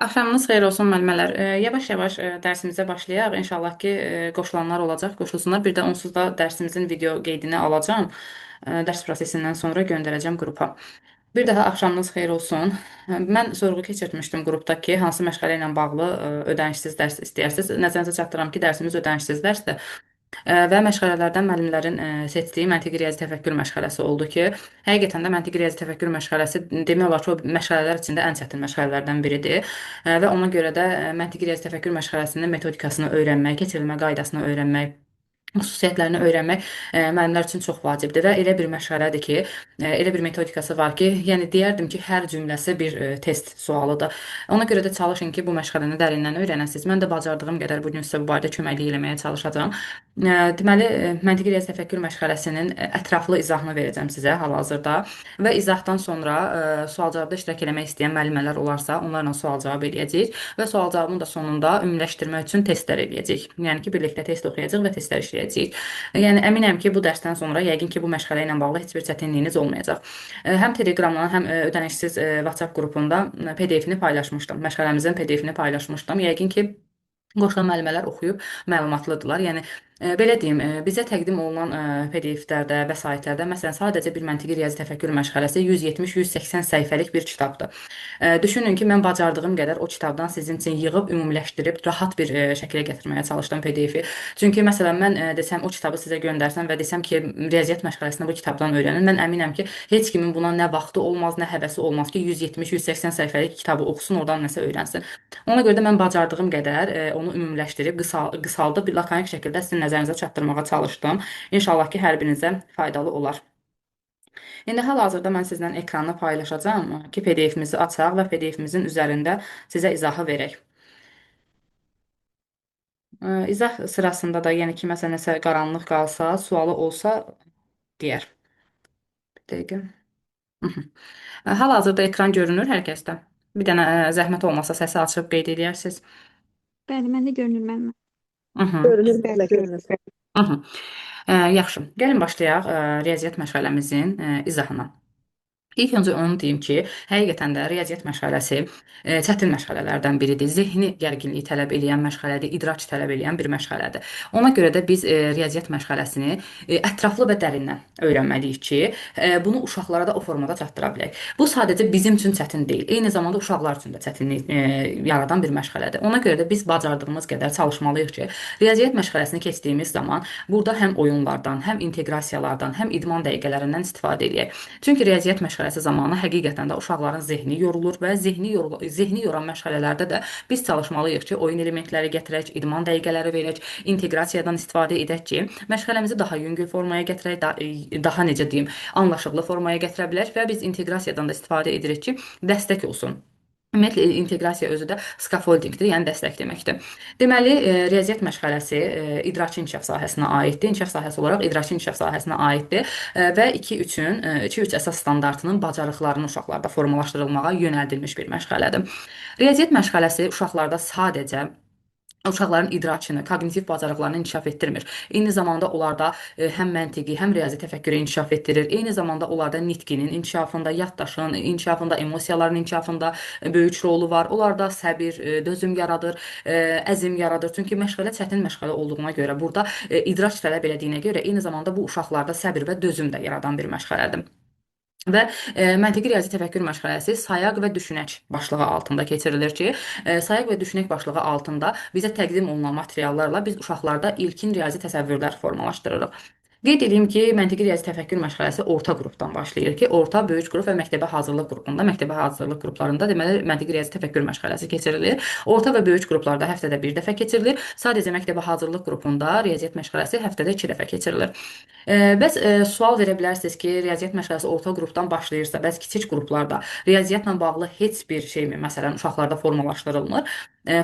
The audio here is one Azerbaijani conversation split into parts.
Axşamınız xeyir olsun müəllimələr. Yavaş-yavaş dərsimizə başlayaq. İnşallah ki, qoşulanlar olacaq, qoşulsunlar. Bir də onsuz da dərsimizin video qeydini alacağam. Dərs prosesindən sonra göndərəcəm qrupa. Bir daha axşamınız xeyir olsun. Mən sorğu keçirtmişdim qrupda ki, hansı məşğələ ilə bağlı ödənişsiz dərs istəyirsiniz. Nəzərinizə çatdırıram ki, dərsimiz ödənişsiz dərsdir. Və məşğələlərdən müəllimlərin seçdiyi məntiqi riyazi təfəkkür məşğələsi oldu ki, həqiqətən də məntiqi riyazi təfəkkür məşğələsi demək olar ki, o məşğələlər içində ən çətin məşğələlərdən biridir. Və ona görə də məntiqi riyazi təfəkkür məşğələsinin metodikasını öyrənmək, keçirilmə qaydasını öyrənmək, xüsusiyyətlərini öyrənmək müəllimlər üçün çox vacibdir və elə bir məşğələdir ki, elə bir metodikası var ki, yəni deyərdim ki, hər cümləsi bir test sualıdır. Ona görə də çalışın ki, bu məşğələni dərindən öyrənəsiniz. Mən də bacardığım qədər bu gün sizə bu barədə köməklik eləməyə çalışacağam. Deməli, məntiqi riyazi təfəkkür məşğələsinin ətraflı izahını verəcəm sizə hal-hazırda və izahdan sonra sual-cavabda iştirak eləmək istəyən müəllimələr olarsa, onlarla sual-cavab eləyəcəyik və sual-cavabın da sonunda ümumiləşdirmə üçün testlər eləyəcəyik. Yəni ki, birlikdə test oxuyacağıq və testlər işləyəcəyik. Yəni əminəm ki, bu dərsdən sonra yəqin ki, bu məşğələ ilə bağlı heç bir çətinliyiniz olmayacaq. Həm Telegramdan, həm ödənişsiz WhatsApp qrupunda PDF-ni paylaşmışdım. Məşğələmizin PDF-ni paylaşmışdım. Yəqin ki, qoşulan müəllimələr oxuyub məlumatlıdırlar. Yəni belə deyim, bizə təqdim olunan PDF-lərdə, vəsaitlərdə məsələn sadəcə bir məntiqi riyazi təfəkkür məşğələsi 170-180 səhifəlik bir kitabdır. Düşünün ki, mən bacardığım qədər o kitabdan sizin üçün yığıb ümumiləşdirib rahat bir şəklə gətirməyə çalışdım PDF-i. Çünki məsələn mən desəm o kitabı sizə göndərsəm və desəm ki, riyaziyyat məşğələsini bu kitabdan öyrənin, mən əminəm ki, heç kimin buna nə vaxtı olmaz, nə həvəsi olmaz ki, 170-180 səhifəlik kitabı oxusun, oradan nəsə öyrənsin. Ona görə də mən bacardığım qədər onu ümumiləşdirib, qısaldıb, lakonik şəkildə sizin nəzərinizə çatdırmağa çalışdım. İnşallah ki, hər birinizə faydalı olar. İndi hal-hazırda mən sizlə ekranı paylaşacağam ki, PDF-imizi açaq və PDF-imizin üzərində sizə izahı verək. İzah sırasında da, yəni ki, məsələn, nəsə qaranlıq qalsa, sualı olsa deyər. Bir dəqiqə. Hal-hazırda ekran görünür hər kəsdə. Bir dənə zəhmət olmasa səsi açıb qeyd edərsiniz. Bəli, məndə görünür müəllimə. Görünür, bəli, görünür. Yaxşı. Gəlin başlayaq riyaziyyat məşğələmizin izahına. İlk öncə onu deyim ki, həqiqətən də riyaziyyat məşğələsi çətin məşğələlərdən biridir. Zehni gərginliyi tələb eləyən məşğələdir, idrak tələb eləyən bir məşğələdir. Ona görə də biz riyaziyyat məşğələsini ətraflı və dərindən öyrənməliyik ki, bunu uşaqlara da o formada çatdıra bilək. Bu sadəcə bizim üçün çətin deyil, eyni zamanda uşaqlar üçün də çətinlik yaradan bir məşğələdir. Ona görə də biz bacardığımız qədər çalışmalıyıq ki, riyaziyyat məşğələsini keçdiyimiz zaman burada həm oyunlardan, həm inteqrasiyalardan, həm idman dəqiqələrindən istifadə edək. Çünki riyaziyyat məşğələsi zamanı həqiqətən də uşaqların zehni yorulur və zehni yoran məşğələlərdə də biz çalışmalıyıq ki, oyun elementləri gətirək, idman dəqiqələri verək, inteqrasiyadan istifadə edək ki, məşğələmizi daha yüngül formaya gətirək, daha necə deyim, anlaşıqlı formaya gətirə bilək və biz inteqrasiyadan da istifadə edirik ki, dəstək olsun. Ümumiyyətlə inteqrasiya özü də scaffoldingdir, yəni dəstək deməkdir. Deməli, riyaziyyat məşğələsi idraki inkişaf sahəsinə aiddir. İnkişaf sahəsi olaraq idraki inkişaf sahəsinə aiddir və 2-3 əsas standartının bacarıqlarının uşaqlarda formalaşdırılmağa yönəldilmiş bir məşğələdir. Riyaziyyat məşğələsi uşaqlarda sadəcə uşaqların idrakını, koqnitiv bacarıqlarını inkişaf etdirmir. Eyni zamanda onlarda həm məntiqi, həm riyazi təfəkkürü inkişaf etdirir. Eyni zamanda onlarda nitqinin inkişafında, yaddaşın inkişafında, emosiyaların inkişafında böyük rolu var. Onlarda səbir, dözüm yaradır, əzm yaradır. Çünki məşğələ çətin məşğələ olduğuna görə, burada idrak tələb elədiyinə görə, eyni zamanda bu uşaqlarda səbir və dözüm də yaradan bir məşğələdir. Və məntiqi riyazi təfəkkür məşğələsi sayaq və düşünək başlığı altında keçirilir ki, sayaq və düşünək başlığı altında bizə təqdim olunan materiallarla biz uşaqlarda ilkin riyazi təsəvvürlər formalaşdırırıq. Qeyd edeyim ki, məntiqi riyazi təfəkkür məşğələsi orta qrupdan başlayır ki, orta, böyük qrup və məktəbə hazırlıq qrupunda, məktəbə hazırlıq qruplarında deməli məntiqi riyazi təfəkkür məşğələsi keçirilir. Orta və böyük qruplarda həftədə bir dəfə keçirilir. Sadəcə məktəbə hazırlıq qrupunda riyaziyyat məşğələsi həftədə 2 dəfə keçirilir. Bəs sual verə bilərsiniz ki, riyaziyyat məşğələsi orta qrupdan başlayırsa, bəs kiçik qruplarda riyaziyyatla bağlı heç bir şeymi, məsələn, uşaqlarda formalaşdırılmır?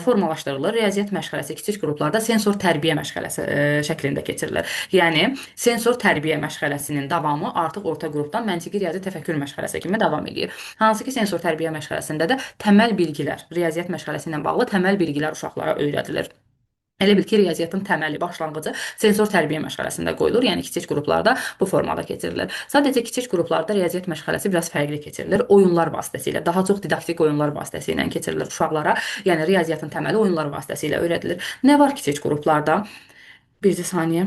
Formalaşdırılır. Riyaziyyat məşğələsi kiçik qruplarda sensor tərbiyə məşğələsi şəklində keçirilir. Yəni, sensor tərbiyə məşğələsinin davamı artıq orta qrupdan məntiqi riyazi təfəkkür məşğələsi kimi davam edir. Hansı ki, sensor tərbiyə məşğələsində də təməl bilgilər, riyaziyyat məşğələsi ilə bağlı təməl bilgilər uşaqlara öyrədilir. Elə bil ki, riyaziyyatın təməli, başlanğıcı sensor tərbiyə məşğələsində qoyulur. Yəni kiçik qruplarda bu formada keçirilir. Sadəcə kiçik qruplarda riyaziyyat məşğələsi biraz fərqli keçirilir. Oyunlar vasitəsilə, daha çox didaktik oyunlar vasitəsilə keçirilir uşaqlara. Yəni riyaziyyatın təməli oyunlar vasitəsilə öyrədilir. Nə var kiçik qruplarda? Bircə saniyə.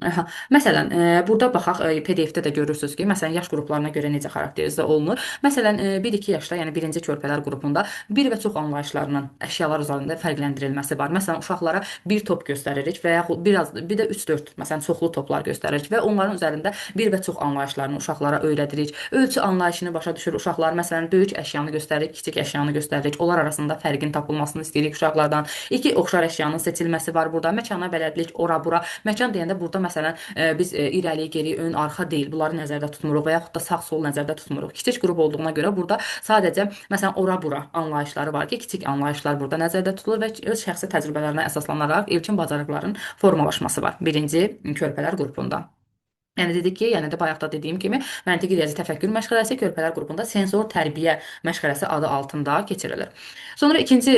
Aha. Məsələn, burada baxaq, PDF-də də görürsüz ki, məsələn, yaş qruplarına görə necə xarakterizə olunur. Məsələn, 1-2 yaşda, yəni birinci körpələr qrupunda bir və çox anlayışlarının əşyalar üzərində fərqləndirilməsi var. Məsələn, uşaqlara bir top göstəririk və yaxud bir də 3-4, məsələn, çoxlu toplar göstəririk və onların üzərində bir və çox anlayışlarını uşaqlara öyrədirik. Ölçü anlayışını başa düşür uşaqlar. Məsələn, böyük əşyanı göstəririk, kiçik əşyanı göstəririk. Onlar arasında fərqin tapılmasını istəyirik uşaqlardan. İki oxşar əşyanın seçilməsi var burada. Məkana bələdlik, ora-bura. Məkan deyəndə burada məsələn, biz irəli, geri, ön, arxa deyil, bunları nəzərdə tutmuruq və yaxud da sağ-sol nəzərdə tutmuruq. Kiçik qrup olduğuna görə burada sadəcə məsələn ora-bura anlayışları var ki, kiçik anlayışlar burada nəzərdə tutulur və öz şəxsi təcrübələrinə əsaslanaraq ilkin bacarıqların formalaşması var birinci körpələr qrupunda. Yəni dedik ki, yəni də bayaqda dediyim kimi məntiqi riyazi təfəkkür məşğələsi körpələr qrupunda sensor tərbiyə məşğələsi adı altında keçirilir. Sonra ikinci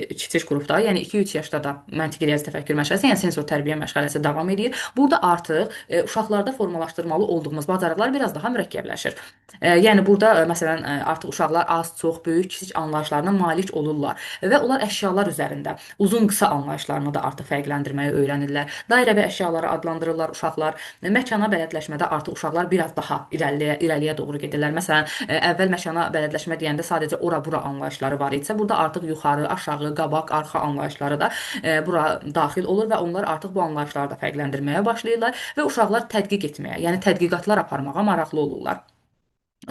kiçik qrupda, yəni 2-3 yaşda da məntiqi riyazi təfəkkür məşğələsi, yəni sensor tərbiyə məşğələsi davam edir. Burada artıq uşaqlarda formalaşdırmalı olduğumuz bacarıqlar biraz daha mürəkkəbləşir. Yəni burada məsələn artıq uşaqlar az, çox, böyük, kiçik anlayışlarına malik olurlar və onlar əşyalar üzərində uzun, qısa anlayışlarını da artıq fərqləndirməyi öyrənirlər. Dairəvi əşyaları adlandırırlar uşaqlar. Məkana bələdləşmədə artıq uşaqlar biraz daha irəliyə doğru gedirlər. Məsələn, əvvəl məkana bələdləşmə deyəndə sadəcə ora-bura anlayışları var idisə, burada artıq yuxarı, aşağı, qabaq, arxa anlayışları da bura daxil olur və onlar artıq bu anlayışları da fərqləndirməyə başlayırlar və uşaqlar tədqiq etməyə, yəni tədqiqatlar aparmağa maraqlı olurlar.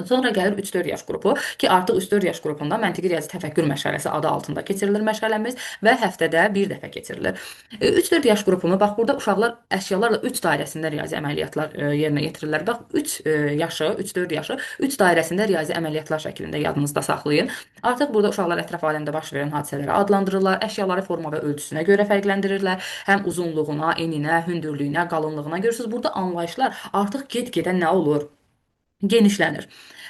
Sonra gəlir 3-4 yaş qrupu ki, artıq 3-4 yaş qrupunda məntiqi riyazi təfəkkür məşğələsi adı altında keçirilir məşğələmiz və həftədə bir dəfə keçirilir. 3-4 yaş qrupunu, bax burada uşaqlar əşyalarla 3 dairəsində riyazi əməliyyatlar yerinə yetirirlər. Bax 3 yaşı, 3-4 yaşı 3 dairəsində riyazi əməliyyatlar şəklində yadınızda saxlayın. Artıq burada uşaqlar ətraf aləmdə baş verən hadisələri adlandırırlar, əşyaları forma və ölçüsünə görə fərqləndirirlər, həm uzunluğuna, eninə, hündürlüyünə, qalınlığına görürsüz. Burada anlayışlar artıq get-gedə nə olur? Genişlənir.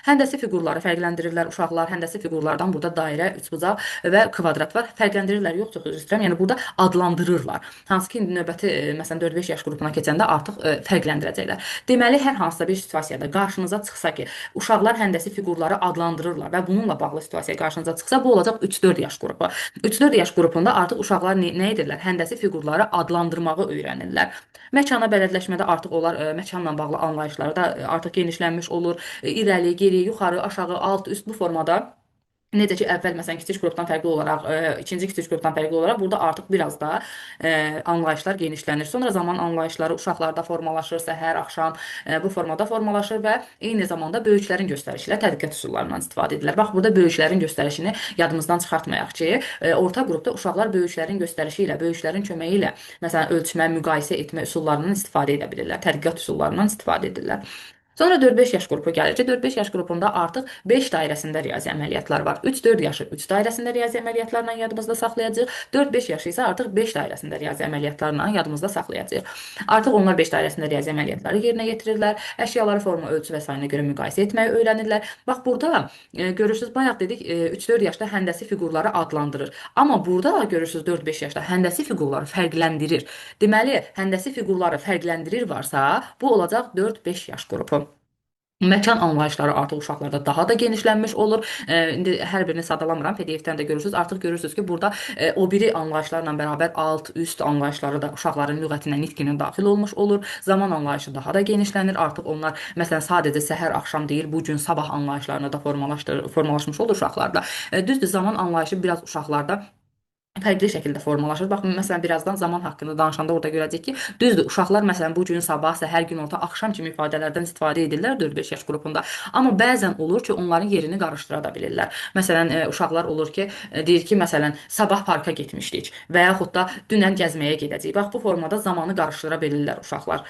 Həndəsi fiqurları fərqləndirirlər uşaqlar. Həndəsi fiqurlardan burada dairə, üçbucaq və kvadrat var. Fərqləndirirlər, yox, çox üzr istəyirəm. Yəni burada adlandırırlar. Hansı ki, növbəti məsələn 4-5 yaş qrupuna keçəndə artıq fərqləndirəcəklər. Deməli, hər hansısa bir situasiyada qarşınıza çıxsa ki, uşaqlar həndəsi fiqurları adlandırırlar və bununla bağlı situasiya qarşınıza çıxsa, bu olacaq 3-4 yaş qrupu. 3-4 yaş qrupunda artıq uşaqlar nə edirlər? Həndəsi fiqurları adlandırmağı öyrənirlər. Məkana bələdləşmədə artıq onlar məkanla bağlı anlayışları da artıq genişlənmiş olur. İrəli, geri, yuxarı, aşağı, alt, üst bu formada. Necə ki, əvvəl məsələn kiçik qrupdan fərqli olaraq, ikinci kiçik qrupdan fərqli olaraq burada artıq biraz da anlayışlar genişlənir. Sonra zaman anlayışları uşaqlarda formalaşır, səhər, axşam bu formada formalaşır və eyni zamanda böyüklərin göstərişi ilə tədqiqat üsullarından istifadə edirlər. Bax, burada böyüklərin göstərişini yadımızdan çıxartmayaq ki, orta qrupda uşaqlar böyüklərin göstərişi ilə, böyüklərin köməyi ilə məsələn ölçmə, müqayisə etmə üsullarından istifadə edə bilirlər, tədqiqat üsullarından istifadə edirlər. Sonra 4-5 yaş qrupu gəlir ki, 4-5 yaş qrupunda artıq 5 dairəsində riyazi əməliyyatlar var. 3-4 yaşı 3 dairəsində riyazi əməliyyatlarla yadımızda saxlayacağıq. 4-5 yaşı isə artıq 5 dairəsində riyazi əməliyyatlarla yadımızda saxlayacağıq. Artıq onlar 5 dairəsində riyazi əməliyyatları yerinə yetirirlər. Əşyaları forma, ölçü və sayına görə müqayisə etməyi öyrənirlər. Bax burada görürsüz, bayaq dedik 3-4 yaşda həndəsi fiqurları adlandırır. Amma burada görürsüz 4-5 yaşda həndəsi fiqurları fərqləndirir. Deməli, həndəsi fiqurları fərqləndirir varsa, bu olacaq 4-5 yaş qrupu. Məkan anlayışları artıq uşaqlarda daha da genişlənmiş olur. İndi hər birini sadalamıram, PDF-dən də görürsüz. Artıq görürsüz ki, burada o biri anlayışlarla bərabər alt, üst anlayışları da uşaqların lüğətinə, nitqinə daxil olmuş olur. Zaman anlayışı daha da genişlənir. Artıq onlar məsələn sadəcə səhər, axşam deyil, bu gün, sabah anlayışlarına da formalaşmış olur uşaqlarda. Düzdür, zaman anlayışı biraz uşaqlarda fərqli şəkildə formalaşır. Bax, məsələn, birazdan zaman haqqında danışanda orada görəcək ki, düzdür, uşaqlar məsələn bu gün sabah, səhər, günorta, axşam kimi ifadələrdən istifadə edirlər 4-5 yaş qrupunda. Amma bəzən olur ki, onların yerini qarışdıra da bilirlər. Məsələn, uşaqlar olur ki, deyir ki, məsələn, sabah parka getmişdik və yaxud da dünən gəzməyə gedəcəyik. Bax, bu formada zamanı qarışdıra bilirlər uşaqlar.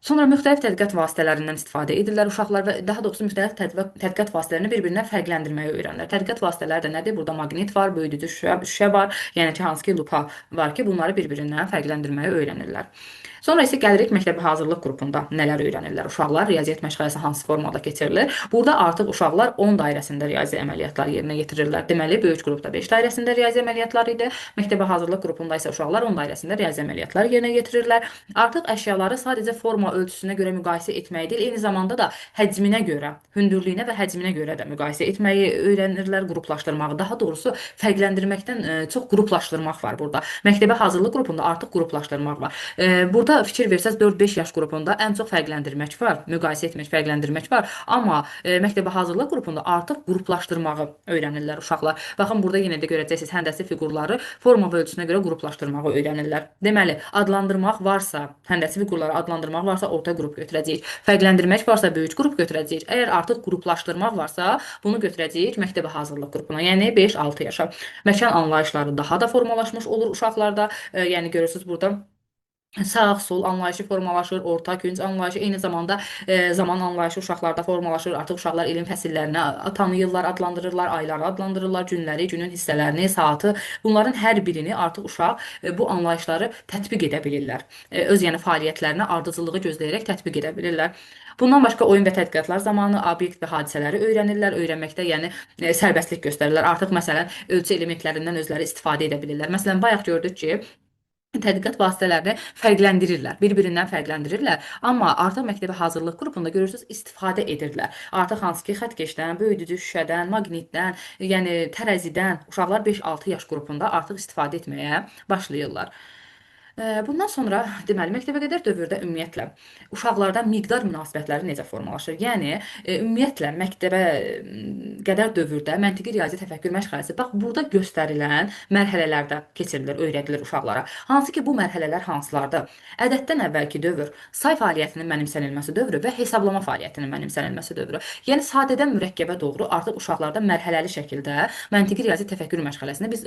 Sonra müxtəlif tədqiqat vasitələrindən istifadə edirlər uşaqlar və daha doğrusu müxtəlif tədqiqat vasitələrini bir-birindən fərqləndirməyi öyrənirlər. Tədqiqat vasitələri də nədir? Burada maqnit var, böyüdücü şüşə var, yəni ki, hansı ki, lupa var ki, bunları bir-birindən fərqləndirməyi öyrənirlər. Sonra isə gəlirik məktəbi hazırlıq qrupunda nələr öyrənirlər uşaqlar, riyaziyyat məşğələsi hansı formada keçirilir. Burada artıq uşaqlar 10 dairəsində riyazi əməliyyatlar yerinə yetirirlər. Deməli, böyük qrupda 5 dairəsində riyazi əməliyyatlar idi. Məktəbi hazırlıq qrupunda isə uşaqlar 10 dairəsində riyazi əməliyyatlar yerinə yetirirlər. Artıq əşyaları sadəcə forma ölçüsünə görə müqayisə etmək deyil, eyni zamanda da həcminə görə, hündürlüyünə və həcminə görə də müqayisə etməyi öyrənirlər, qruplaşdırmağı. Daha doğrusu fərqləndirməkdən çox qruplaşdırmaq var burada. Məktəbə hazırlıq qrupunda artıq qruplaşdırmaq var. Burada fikir versəz 4-5 yaş qrupunda ən çox fərqləndirmək var, müqayisə etmək, fərqləndirmək var. Amma məktəbə hazırlıq qrupunda artıq qruplaşdırmağı öyrənirlər uşaqlar. Baxın, burada yenə də görəcəksiniz, həndəsi fiqurları forma və ölçüsünə görə qruplaşdırmağı öyrənirlər. Deməli, adlandırmaq varsa, həndəsi fiqurları adlandırmaq varsa orta qrup götürəcəyik. Fərqləndirmək varsa böyük qrup götürəcəyik. Əgər artıq qruplaşdırmaq varsa, bunu götürəcəyik məktəbə hazırlıq qrupuna, yəni 5-6 yaşa. Məkan anlayışları daha da formalaşmış olur uşaqlarda. Yəni görürsüz burada sağ, sol anlayışı formalaşır, orta, künc anlayışı, eyni zamanda zaman anlayışı uşaqlarda formalaşır. Artıq uşaqlar ilin fəsillərini tanıyırlar, adlandırırlar, ayları adlandırırlar, günləri, günün hissələrini, saatı. Bunların hər birini artıq uşaq bu anlayışları tətbiq edə bilirlər. Öz yəni fəaliyyətlərinə ardıcıllığı gözləyərək tətbiq edə bilirlər. Bundan başqa oyun və tədqiqatlar zamanı obyekt və hadisələri öyrənirlər. Öyrənməkdə yəni sərbəstlik göstərirlər. Artıq məsələn ölçü elementlərindən özləri istifadə edə bilirlər. Məsələn, bayaq gördük ki, tədqiqat vasitələrini fərqləndirirlər, bir-birindən fərqləndirirlər. Amma artıq məktəbə hazırlıq qrupunda görürsüz istifadə edirlər. Artıq hansı ki xəttkeşdən, böyüdücü şüşədən, maqnitdən, yəni tərəzidən uşaqlar 5-6 yaş qrupunda artıq istifadə etməyə başlayırlar. Bundan sonra deməli məktəbəqədər dövrdə ümumiyyətlə uşaqlarda miqdar münasibətləri necə formalaşır? Yəni ümumiyyətlə məktəbə qədər dövrdə məntiqi riyazi təfəkkür məşğələsi bax burada göstərilən mərhələlərdə keçirilir, öyrədilir uşaqlara. Hansı ki bu mərhələlər hansılardır? Ədəddən əvvəlki dövr say fəaliyyətinin mənimsənilməsi dövrü və hesablama fəaliyyətinin mənimsənilməsi dövrü. Yəni sadədən mürəkkəbə doğru artıq uşaqlarda mərhələli şəkildə məntiqi riyazi təfəkkür məşğələsini biz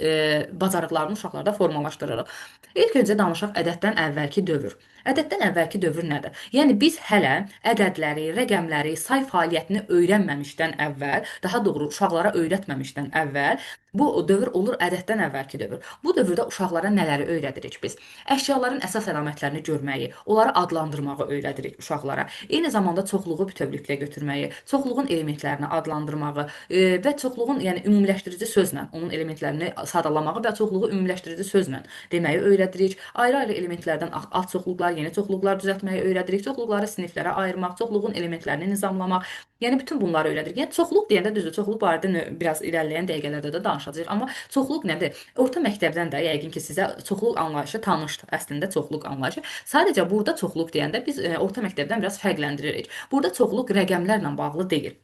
bacarıqlarını uşaqlarda formalaşdırırıq. İlk öncə danışaq ədəddən əvvəlki dövr. Ədəddən əvvəlki dövr nədir? Yəni biz hələ ədədləri, rəqəmləri, say fəaliyyətini öyrənməmişdən əvvəl, daha doğru uşaqlara öyrətməmişdən əvvəl bu dövr olur ədəddən əvvəlki dövr. Bu dövrdə uşaqlara nələri öyrədirik biz? Əşyaların əsas əlamətlərini görməyi, onları adlandırmağı öyrədirik uşaqlara. Eyni zamanda çoxluğu bütövlükdə götürməyi, çoxluğun elementlərini adlandırmağı və çoxluğun yəni ümumiləşdirici sözlə onun elementlərini sadalamağı və çoxluğu ümumiləşdirici sözlə deməyi öyrədirik. Ayrı-ayrı elementlərdən alt çoxluqlar, yeni çoxluqlar düzəltməyi öyrədirik. Çoxluqları siniflərə ayırmaq, çoxluğun elementlərini nizamlamaq. Yəni bütün bunları öyrədirik. Yəni çoxluq deyəndə düzdür, çoxluq barədə biraz irəliləyən dəqiqələrdə də danışacağıq. Amma çoxluq nədir? Orta məktəbdən də yəqin ki sizə çoxluq anlayışı tanışdır. Əslində çoxluq anlayışı. Sadəcə burada çoxluq deyəndə biz orta məktəbdən biraz fərqləndiririk. Burada çoxluq rəqəmlərlə bağlı deyil.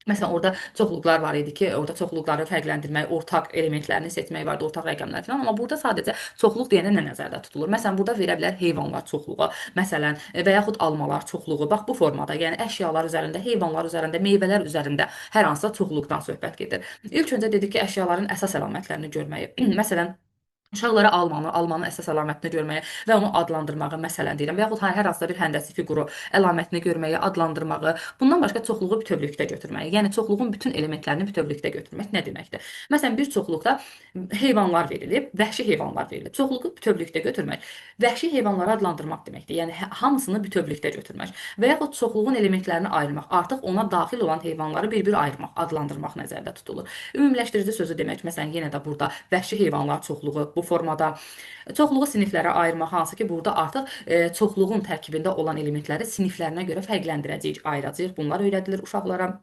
Məsələn, orada çoxluqlar var idi ki, orada çoxluqları fərqləndirmək, ortaq elementlərini seçmək vardı, ortaq rəqəmlər falan. Amma burada sadəcə çoxluq deyəndə nə nəzərdə tutulur? Məsələn, burada verə bilər heyvanlar çoxluğu, məsələn, və yaxud almalar çoxluğu. Bax bu formada, yəni əşyalar üzərində, heyvanlar üzərində, meyvələr üzərində hər hansısa çoxluqdan söhbət gedir. İlk öncə dedik ki, əşyaların əsas əlamətlərini görməyi. Məsələn, uşaqlara almanın əsas əlamətini görməyə və onu adlandırmağı məsələn deyirəm. Və yaxud hər hansısa bir həndəsi fiquru əlamətini görməyi, adlandırmağı, bundan başqa çoxluğu bütövlükdə götürməyi. Yəni çoxluğun bütün elementlərini bütövlükdə götürmək nə deməkdir? Məsələn, bir çoxluqda heyvanlar verilib, vəhşi heyvanlar verilib. Çoxluğu bütövlükdə götürmək vəhşi heyvanları adlandırmaq deməkdir. Yəni hamısını bütövlükdə götürmək və yaxud çoxluğun elementlərini ayırmaq. Artıq ona daxil olan heyvanları bir-bir ayırmaq, adlandırmaq nəzərdə tutulur. Ümumiləşdirici sözü demək, məsələn, yenə də burada vəhşi heyvanlar çoxluğu bu formada çoxluğu siniflərə ayırmaq, hansı ki burada artıq çoxluğun tərkibində olan elementləri siniflərinə görə fərqləndirəcəyik, ayıracağıq. Bunlar öyrədilir uşaqlara.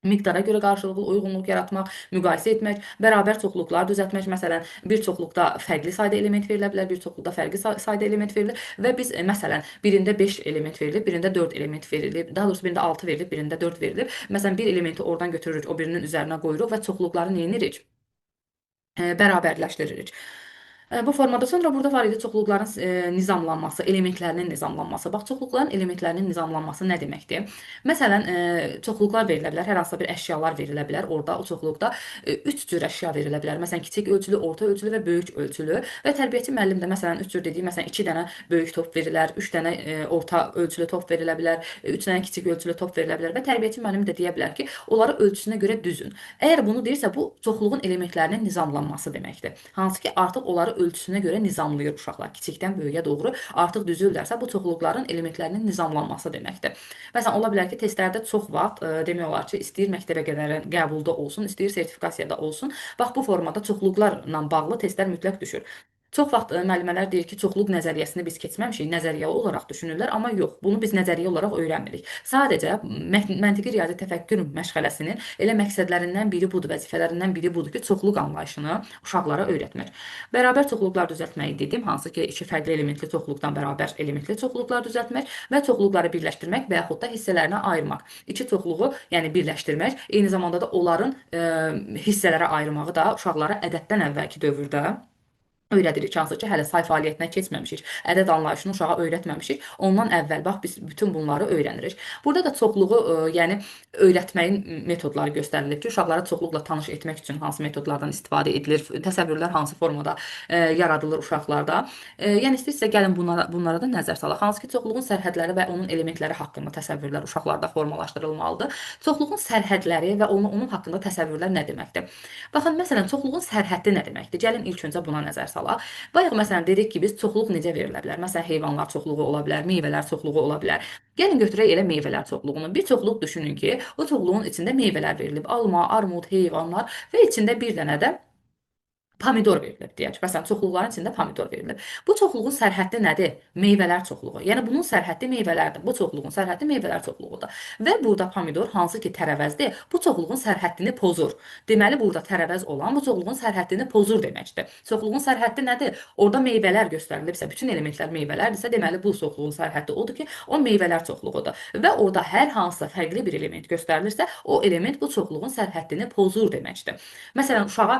Miqdara görə qarşılıqlı uyğunluq yaratmaq, müqayisə etmək, bərabər çoxluqlar düzəltmək. Məsələn, bir çoxluqda fərqli sayda element verilə bilər, bir çoxluqda fərqli sayda element verilir və biz məsələn, birində 5 element verilib, birində 4 element verilib, daha doğrusu birində 6 verilib, birində 4 verilib. Məsələn, bir elementi oradan götürürük, o birinin üzərinə qoyuruq və çoxluqları nə edirik? Bərabərləşdiririk. Bu formada sonra burada var idi çoxluqların nizamlanması, elementlərinin nizamlanması. Bax, çoxluqların elementlərinin nizamlanması nə deməkdir? Məsələn, çoxluqlar verilə bilər, hər hansısa bir əşyalar verilə bilər. Orada o çoxluqda 3 cür əşya verilə bilər. Məsələn, kiçik ölçülü, orta ölçülü və böyük ölçülü. Və tərbiyəçi müəllim də məsələn 3 cür dediyi, məsələn 2 dənə böyük top verilər, 3 dənə orta ölçülü top verilə bilər, 3 dənə kiçik ölçülü top verilə bilər və tərbiyəçi müəllim də deyə bilər ki, onları ölçüsünə görə düzün. Əgər bunu deyirsə, bu çoxluğun elementlərinin nizamlanması deməkdir. Hansı ki, artıq onları ölçüsünə görə nizamlayır uşaqlar. Kiçikdən böyüyə doğru artıq düzürlərsə, bu çoxluqların elementlərinin nizamlanması deməkdir. Məsələn, ola bilər ki, testlərdə çox vaxt demək olar ki, istəyir məktəbə qədər qəbulda olsun, istəyir sertifikasiyada olsun. Bax, bu formada çoxluqlarla bağlı testlər mütləq düşür. Çox vaxt müəllimələr deyir ki, çoxluq nəzəriyyəsini biz keçməmişik, nəzəriyyəli olaraq düşünürlər, amma yox, bunu biz nəzəriyyə olaraq öyrənmirik. Sadəcə məntiqi riyazi təfəkkür məşğələsinin elə məqsədlərindən biri budur, vəzifələrindən biri budur ki, çoxluq anlayışını uşaqlara öyrətmək. Bərabər çoxluqlar düzəltməyi dedim, hansı ki, iki fərqli elementli çoxluqdan bərabər elementli çoxluqlar düzəltmək və çoxluqları birləşdirmək və yaxud da hissələrinə ayırmaq. İki çoxluğu, yəni birləşdirmək, eyni zamanda da onların hissələrə ayırmağı da uşaqlara ədəddən əvvəlki dövrdə öyrədirik, hansı ki, hələ say fəaliyyətinə keçməmişik, ədəd anlayışını uşağa öyrətməmişik. Ondan əvvəl bax biz bütün bunları öyrənirik. Burada da çoxluğu, yəni öyrətməyin metodları göstərilir ki, uşaqlara çoxluqla tanış etmək üçün hansı metodlardan istifadə edilir, təsəvvürlər hansı formada yaradılır uşaqlarda. Yəni istəyirsə gəlin bunlara da nəzər salaq. Hansı ki, çoxluğun sərhədləri və onun elementləri haqqında təsəvvürlər uşaqlarda formalaşdırılmalıdır. Çoxluğun sərhədləri və onun haqqında təsəvvürlər nə deməkdir? Baxın, məsələn, çoxluğun sərhəddi nə deməkdir? Gəlin ilk öncə buna nəzər salaq. Bayaq məsələn dedik ki, biz çoxluq necə verilə bilər? Məsələn, heyvanlar çoxluğu ola bilər, meyvələr çoxluğu ola bilər. Gəlin götürək elə meyvələr çoxluğunu. Bir çoxluq düşünün ki, o çoxluğun içində meyvələr verilib. Alma, armud, heyvanlar və içində bir dənə də pomidor verilib deyək. Məsələn, çoxluqların içində pomidor verilib. Bu çoxluğun sərhəddi nədir? Meyvələr çoxluğu. Yəni bunun sərhəddi meyvələrdir. Bu çoxluğun sərhəddi meyvələr çoxluğudur. Və burada pomidor hansı ki tərəvəzdir, bu çoxluğun sərhəddini pozur. Deməli burada tərəvəz olan bu çoxluğun sərhəddini pozur deməkdir. Çoxluğun sərhəddi nədir? Orada meyvələr göstərilibsə, bütün elementlər meyvələrdirsə, deməli bu çoxluğun sərhəddi odur ki, o meyvələr çoxluğudur. Və orada hər hansısa fərqli bir element göstərilirsə, o element bu çoxluğun sərhəddini pozur deməkdir. Məsələn, uşağa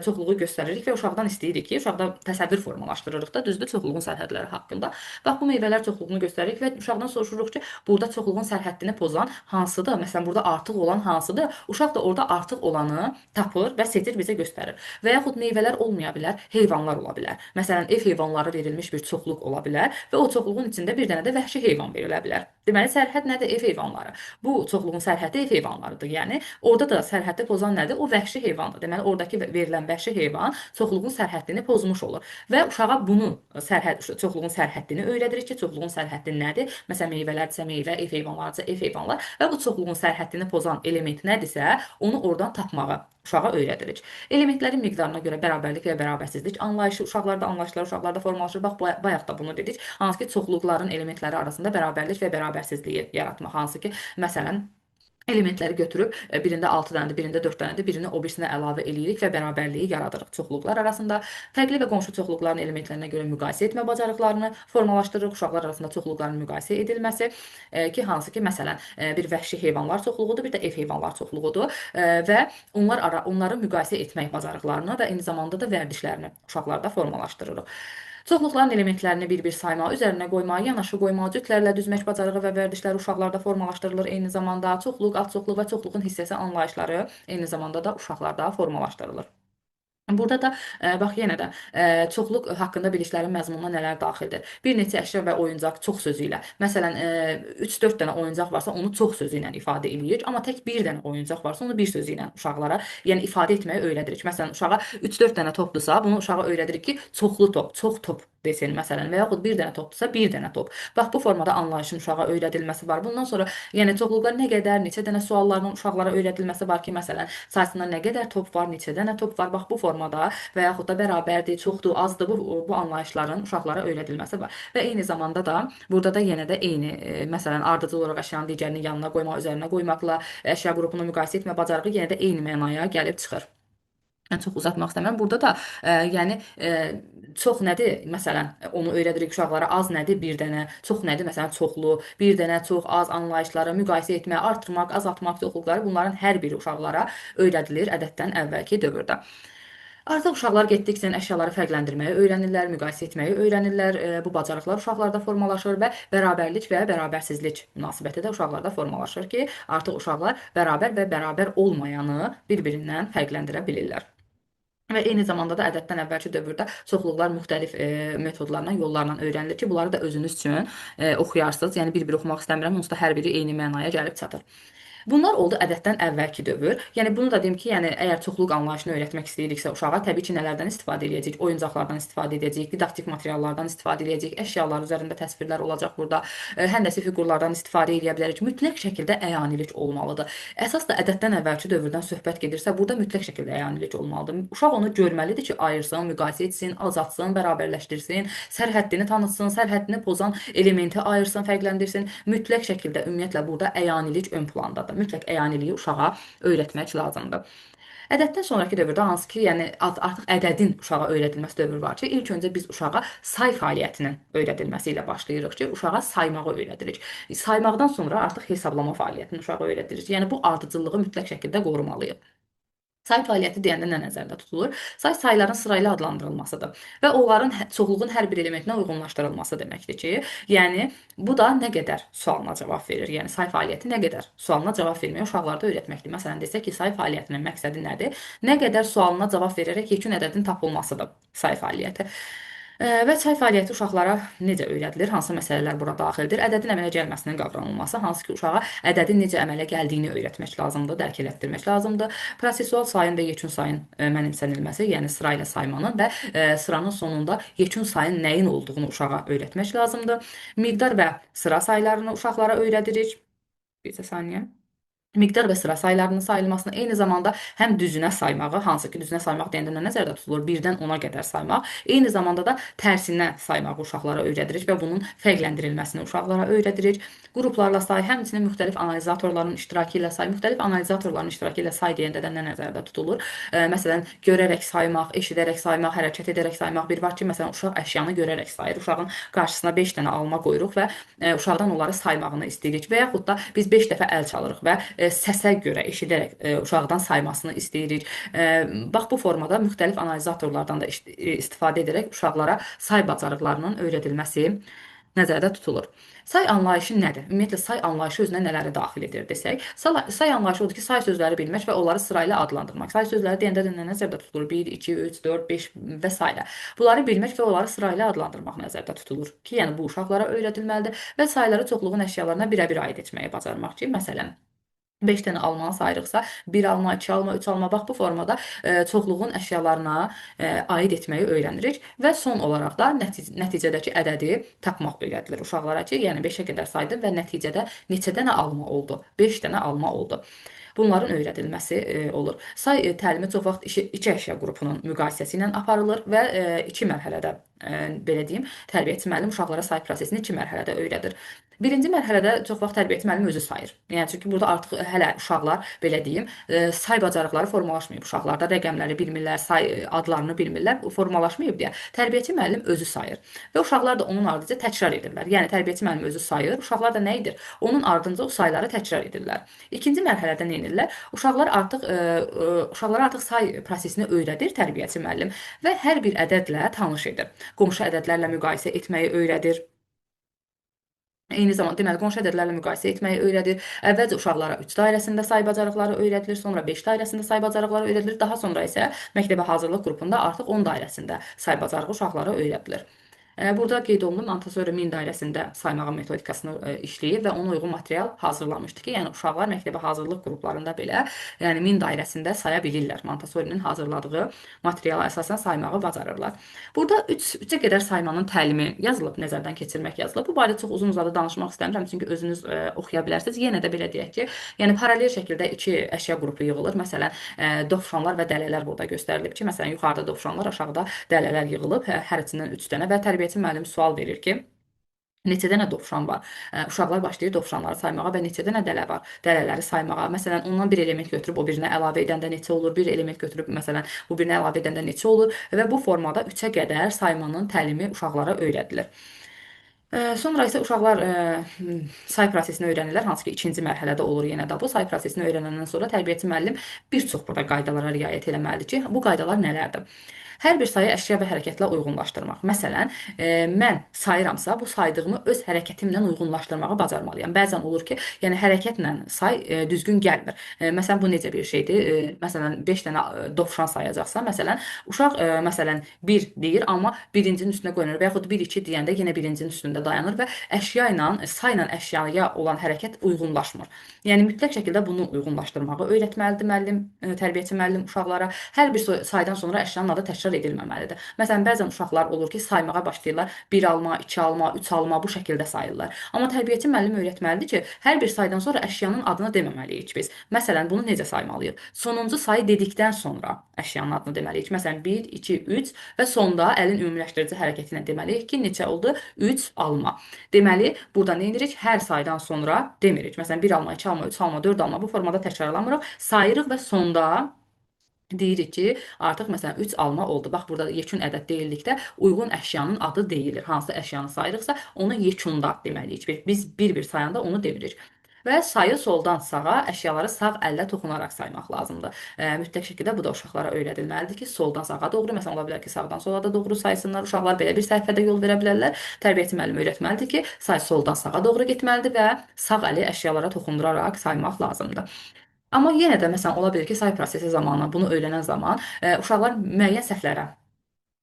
çoxluğu göstərilir və uşaqdan istəyirik ki, uşaqda təsəvvür formalaşdırırıq da, düzdür, çoxluğun sərhədləri haqqında. Bax, bu meyvələr çoxluğunu göstəririk və uşaqdan soruşuruq ki, burada çoxluğun sərhəddini pozan hansıdır? Məsələn, burada artıq olan hansıdır? Uşaq da orada artıq olanı tapır və seçir bizə göstərir. Və yaxud meyvələr olmaya bilər, heyvanlar ola bilər. Məsələn, ev heyvanları verilmiş bir çoxluq ola bilər və o çoxluğun içində bir dənə də vəhşi heyvan verilə bilər. Deməli, sərhəd nədir? Ev heyvanları. Bu çoxluğun sərhədi ev heyvanlarıdır. Yəni, orada da sərhəddi pozan nədir? O vəhşi heyvandır. Deməli, oradakı verilən vəhşi heyvan çoxluğun sərhəddini pozmuş olur. Və uşağa bunu çoxluğun sərhəddini öyrədirik ki, çoxluğun sərhəddi nədir? Məsələn, meyvələrdirsə meyvə, ev heyvanlarıdırsa ev heyvanlar və bu çoxluğun sərhəddini pozan element nədirsə, onu oradan tapmağı uşağa öyrədirik. Elementlərin miqdarına görə bərabərlik və bərabərsizlik anlayışı uşaqlarda formalaşır. Bax, bayaq da bunu dedik. Hansı ki, çoxluqların elementləri arasında bərabərlik və bərabərsizliyi yaratmaq. Hansı ki, məsələn, elementləri götürüb birində 6 dənədir, birində 4 dənədir, birini o birisinə əlavə eləyirik və bərabərliyi yaradırıq çoxluqlar arasında. Fərqli və qonşu çoxluqların elementlərinə görə müqayisə etmə bacarıqlarını formalaşdırırıq. Uşaqlar arasında çoxluqların müqayisə edilməsi ki, hansı ki, məsələn, bir vəhşi heyvanlar çoxluğudur, bir də ev heyvanlar çoxluğudur və onları müqayisə etmək bacarıqlarını və eyni zamanda da vərdişlərini uşaqlarda formalaşdırırıq. Çoxluqların elementlərini bir-bir sayma, üzərinə qoyma, yanaşı qoyma, cütlərlə düzmək bacarığı və vərdişlər uşaqlarda formalaşdırılır. Eyni zamanda çoxluq, az çoxluq və çoxluğun hissəsi anlayışları eyni zamanda da uşaqlarda formalaşdırılır. Burada da bax yenə də çoxluq haqqında biliklərin məzmununa nələr daxildir? Bir neçə əşya və oyuncaq çox sözü ilə. Məsələn, 3-4 dənə oyuncaq varsa, onu çox sözü ilə ifadə edirik, amma tək bir dənə oyuncaq varsa, onu bir sözü ilə uşaqlara, yəni ifadə etməyi öyrədirik. Məsələn, uşağa 3-4 dənə topdursa, bunu uşağa öyrədirik ki, çoxlu top, çox top desin məsələn və yaxud bir dənə topdursa, bir dənə top. Bax, bu formada anlayışın uşağa öyrədilməsi var. Bundan sonra, yəni çoxluqlar nə qədər, neçə dənə suallarının uşaqlara öyrədilməsi var ki, məsələn, sayısında nə qədər top var, neçə dənə top var. Bax, bu formada və yaxud da bərabərdir, çoxdur, azdır, bu anlayışların uşaqlara öyrədilməsi var. Və eyni zamanda da burada da yenə də eyni, məsələn, ardıcıl olaraq əşyanın digərinin yanına qoymaq, üzərinə qoymaqla əşya qrupunu müqayisə etmə bacarığı yenə də eyni mənaya gəlib çıxır. Çox uzatmaq istəmirəm. Burada da yəni çox nədir? Məsələn, onu öyrədirik uşaqlara. Az nədir? Bir dənə. Çox nədir? Məsələn, çoxlu, bir dənə, çox, az anlayışları müqayisə etmə, artırmaq, azaltmaq çoxluqları bunların hər biri uşaqlara öyrədilir ədəddən əvvəlki dövrdə. Artıq uşaqlar getdikcə əşyaları fərqləndirməyi öyrənirlər, müqayisə etməyi öyrənirlər. Bu bacarıqlar uşaqlarda formalaşır və bərabərlik və bərabərsizlik münasibəti də uşaqlarda formalaşır ki, artıq uşaqlar bərabər və bərabər olmayanı bir-birindən fərqləndirə bilirlər. Və eyni zamanda da ədəddən əvvəlki dövrdə çoxluqlar müxtəlif metodlarla, yollarla öyrənilir ki, bunları da özünüz üçün oxuyarsınız. Yəni bir-bir oxumaq istəmirəm, onsuz da hər biri eyni mənaya gəlib çatır. Bunlar oldu ədəddən əvvəlki dövr. Yəni bunu da deyim ki, yəni əgər çoxluq anlayışını öyrətmək istəyiriksə uşağa, təbii ki, nələrdən istifadə edəcəyik? Oyuncaqlardan istifadə edəcəyik, didaktik materiallardan istifadə edəcəyik, əşyalar üzərində təsvirlər olacaq burada, həndəsi fiqurlardan istifadə edə bilərik. Mütləq şəkildə əyanilik olmalıdır. Əsas da ədəddən əvvəlki dövrdən söhbət gedirsə, burada mütləq şəkildə əyanilik olmalıdır. Uşaq onu görməlidir ki, ayırsın, müqayisə etsin, azaltsın, bərabərləşdirsin, sərhəddini tanıtsın, sərhəddini pozan elementi ayırsın, fərqləndirsin. Mütləq şəkildə ümumiyyətlə burada əyanilik ön plandadır. Mütləq əyaniliyi uşağa öyrətmək lazımdır. Ədəddən sonrakı dövrdə hansı ki, yəni artıq ədədin uşağa öyrədilməsi dövrü var ki, ilk öncə biz uşağa say fəaliyyətinin öyrədilməsi ilə başlayırıq ki, uşağa saymağı öyrədirik. Saymaqdan sonra artıq hesablama fəaliyyətini uşağa öyrədirik. Yəni bu ardıcıllığı mütləq şəkildə qorumalıyıq. Say fəaliyyəti deyəndə nə nəzərdə tutulur? Say sayların sırayla adlandırılmasıdır və onların çoxluğun hər bir elementinə uyğunlaşdırılması deməkdir ki, yəni bu da nə qədər sualına cavab verir. Yəni say fəaliyyəti nə qədər sualına cavab verməyi uşaqlarda öyrətməkdir. Məsələn, desək ki, say fəaliyyətinin məqsədi nədir? Nə qədər sualına cavab verərək yekun ədədin tapılmasıdır say fəaliyyəti. Və say fəaliyyəti uşaqlara necə öyrədilir? Hansı məsələlər bura daxildir? Ədədin əmələ gəlməsinin qavranılması, hansı ki, uşağa ədədin necə əmələ gəldiyini öyrətmək lazımdır, dərk elətdirmək lazımdır. Prosesual sayın və yekun sayın mənimsənilməsi, yəni sırayla saymanın və sıranın sonunda yekun sayın nəyin olduğunu uşağa öyrətmək lazımdır. Miqdar və sıra saylarını uşaqlara öyrədirik. Bir saniyə. Miqdar və sıra saylarının sayılmasını, eyni zamanda həm düzünə saymağı, hansı ki, düzünə saymaq deyəndə nə nəzərdə tutulur? 1-dən 10-a qədər saymaq, eyni zamanda da tərsinə saymağı uşaqlara öyrədirik və bunun fərqləndirilməsini uşaqlara öyrədirik. Qruplarla say, həmçinin müxtəlif analizatorların iştirakı ilə say. Müxtəlif analizatorların iştirakı ilə say deyəndə də nə nəzərdə tutulur? Məsələn, görərək saymaq, eşidərək saymaq, hərəkət edərək saymaq. Bir var ki, məsələn, uşaq əşyanı görərək sayır. Uşağın qarşısına 5 dənə alma qoyuruq və uşaqdan onları saymağını istəyirik və yaxud da biz 5 dəfə əl çalırıq və səsə görə eşidərək uşaqdan saymasını istəyirik. Bax bu formada müxtəlif analizatorlardan da istifadə edərək uşaqlara say bacarıqlarının öyrədilməsi nəzərdə tutulur. Say anlayışı nədir? Ümumiyyətlə say anlayışı özünə nələri daxil edir desək, say anlayışı odur ki, say sözləri bilmək və onları sırayla adlandırmaq. Say sözləri deyəndə də nə nəzərdə tutulur? 1, 2, 3, 4, 5 və s. Bunları bilmək və onları sırayla adlandırmaq nəzərdə tutulur ki, yəni bu uşaqlara öyrədilməlidir və sayları çoxluğun əşyalarına birə-bir aid etməyi bacarmaq ki, məsələn, 5 dənə almanı sayırıqsa, 1 alma, 2 alma, 3 alma, bax bu formada çoxluğun əşyalarına aid etməyi öyrənirik və son olaraq da nəticədəki ədədi tapmaq öyrədilir uşaqlara ki, yəni 5-ə qədər saydım və nəticədə neçə dənə alma oldu? 5 dənə alma oldu. Bunların öyrədilməsi olur. Say təlimi çox vaxt iki əşya qrupunun müqayisəsi ilə aparılır və 2 mərhələdə, belə deyim, tərbiyəçi müəllim uşaqlara say prosesini 2 mərhələdə öyrədir. Birinci mərhələdə çox vaxt tərbiyəçi müəllim özü sayır. Yəni çünki burada artıq hələ uşaqlar, belə deyim, say bacarıqları formalaşmayıb. Uşaqlarda rəqəmləri bilmirlər, say adlarını bilmirlər, formalaşmayıb deyə tərbiyəçi müəllim özü sayır. Və uşaqlar da onun ardınca təkrar edirlər. Yəni tərbiyəçi müəllim özü sayır, uşaqlar da nə edir? Onun ardınca o sayları təkrar edirlər. İkinci mərhələdə nə edirlər? Uşaqlara artıq say prosesini öyrədir tərbiyəçi müəllim və hər bir ədədlə tanış edir. Qonşu ədədlərlə müqayisə etməyi öyrədir. Eyni zamanda deməli qonşu ədədlərlə müqayisə etməyi öyrədir. Əvvəlcə uşaqlara 3 dairəsində say bacarıqları öyrədilir, sonra 5 dairəsində say bacarıqları öyrədilir, daha sonra isə məktəbə hazırlıq qrupunda artıq 10 dairəsində say bacarığı uşaqlara öyrədilir. Burada qeyd olundu, Montessori 1000 dairəsində saymağın metodikasını işləyir və ona uyğun material hazırlamışdı ki, yəni uşaqlar məktəbə hazırlıq qruplarında belə, yəni 1000 dairəsində saya bilirlər. Montessorinin hazırladığı materiala əsasən saymağı bacarırlar. Burada 3-ə qədər saymanın təlimi yazılıb, nəzərdən keçirmək yazılıb. Bu barədə çox uzun-uzadı danışmaq istəmirəm, çünki özünüz oxuya bilərsiniz. Yenə də belə deyək ki, yəni paralel şəkildə 2 əşya qrupu yığılır. Məsələn, dovşanlar və dələlər burada göstərilib ki, məsələn, yuxarıda dovşanlar, aşağıda dələlər yığılıb, hər içindən 3 dənə və tərbiyəçi müəllim sual verir ki, neçə dənə dovşan var? Uşaqlar başlayır dovşanları saymağa və neçə dənə dələ var? Dələləri saymağa. Məsələn, ondan bir element götürüb o birinə əlavə edəndə neçə olur? Bir element götürüb məsələn bu birinə əlavə edəndə neçə olur? Və bu formada 3-ə qədər saymanın təlimi uşaqlara öyrədilir. Sonra isə uşaqlar say prosesini öyrənirlər, hansı ki, ikinci mərhələdə olur yenə də bu. Say prosesini öyrənəndən sonra tərbiyəçi müəllim bir çox burada qaydalara riayət etməlidir ki, bu qaydalar nələrdir? Hər bir sayı əşya və hərəkətlə uyğunlaşdırmaq. Məsələn, mən sayıramsa, bu saydığımı öz hərəkətimlə uyğunlaşdırmağı bacarmalıyam. Bəzən olur ki, yəni hərəkətlə say düzgün gəlmir. Məsələn, bu necə bir şeydir? Məsələn, 5 dənə dovşan sayacaqsa, məsələn, uşaq məsələn 1 deyir, amma birincinin üstünə qoyulur və yaxud 1 2 deyəndə yenə birincinin üstündə dayanır və əşya ilə, sayla əşyaya olan hərəkət uyğunlaşmır. Yəni mütləq şəkildə bunu uyğunlaşdırmağı öyrətməlidir müəllim, tərbiyəçi müəllim uşaqlara. Hər bir saydan sonra əşyanın adı təkrar edilməməlidir. Məsələn, bəzən uşaqlar olur ki, saymağa başlayırlar, 1 alma, 2 alma, 3 alma bu şəkildə sayırlar. Amma tərbiyəçi müəllim öyrətməlidir ki, hər bir saydan sonra əşyanın adını deməməliyik biz. Məsələn, bunu necə saymalıyıq? Sonuncu sayı dedikdən sonra əşyanın adını deməliyik. Məsələn, 1, 2, 3 və sonda əlin ümumiləşdirici hərəkəti ilə deməliyik ki, neçə oldu? 3 alma. Deməli, burada nə edirik? Hər saydan sonra demirik. Məsələn, 1 alma, 2 alma, 3 alma, 4 alma bu formada təkrarlamırıq. Sayırıq və sonda deyirik ki, artıq məsələn 3 alma oldu. Bax, burada yekun ədəd deyildikdə uyğun əşyanın adı deyilir. Hansı əşyanı sayırıqsa, onu yekunda deməliyik. Biz bir-bir sayanda onu demirik. Və sayı soldan sağa, əşyaları sağ əllə toxunaraq saymaq lazımdır. Mütləq şəkildə bu da uşaqlara öyrədilməlidir ki, soldan sağa doğru, məsələn, ola bilər ki, sağdan sola da doğru saysınlar. Uşaqlar belə bir səhifədə yol verə bilərlər. Tərbiyəçi müəllim öyrətməlidir ki, say soldan sağa doğru getməlidir və sağ əli əşyalara toxunduraraq saymaq lazımdır. Amma yenə də məsələn ola bilər ki, say prosesi zamanı, bunu öyrənən zaman uşaqlar müəyyən səhvlərə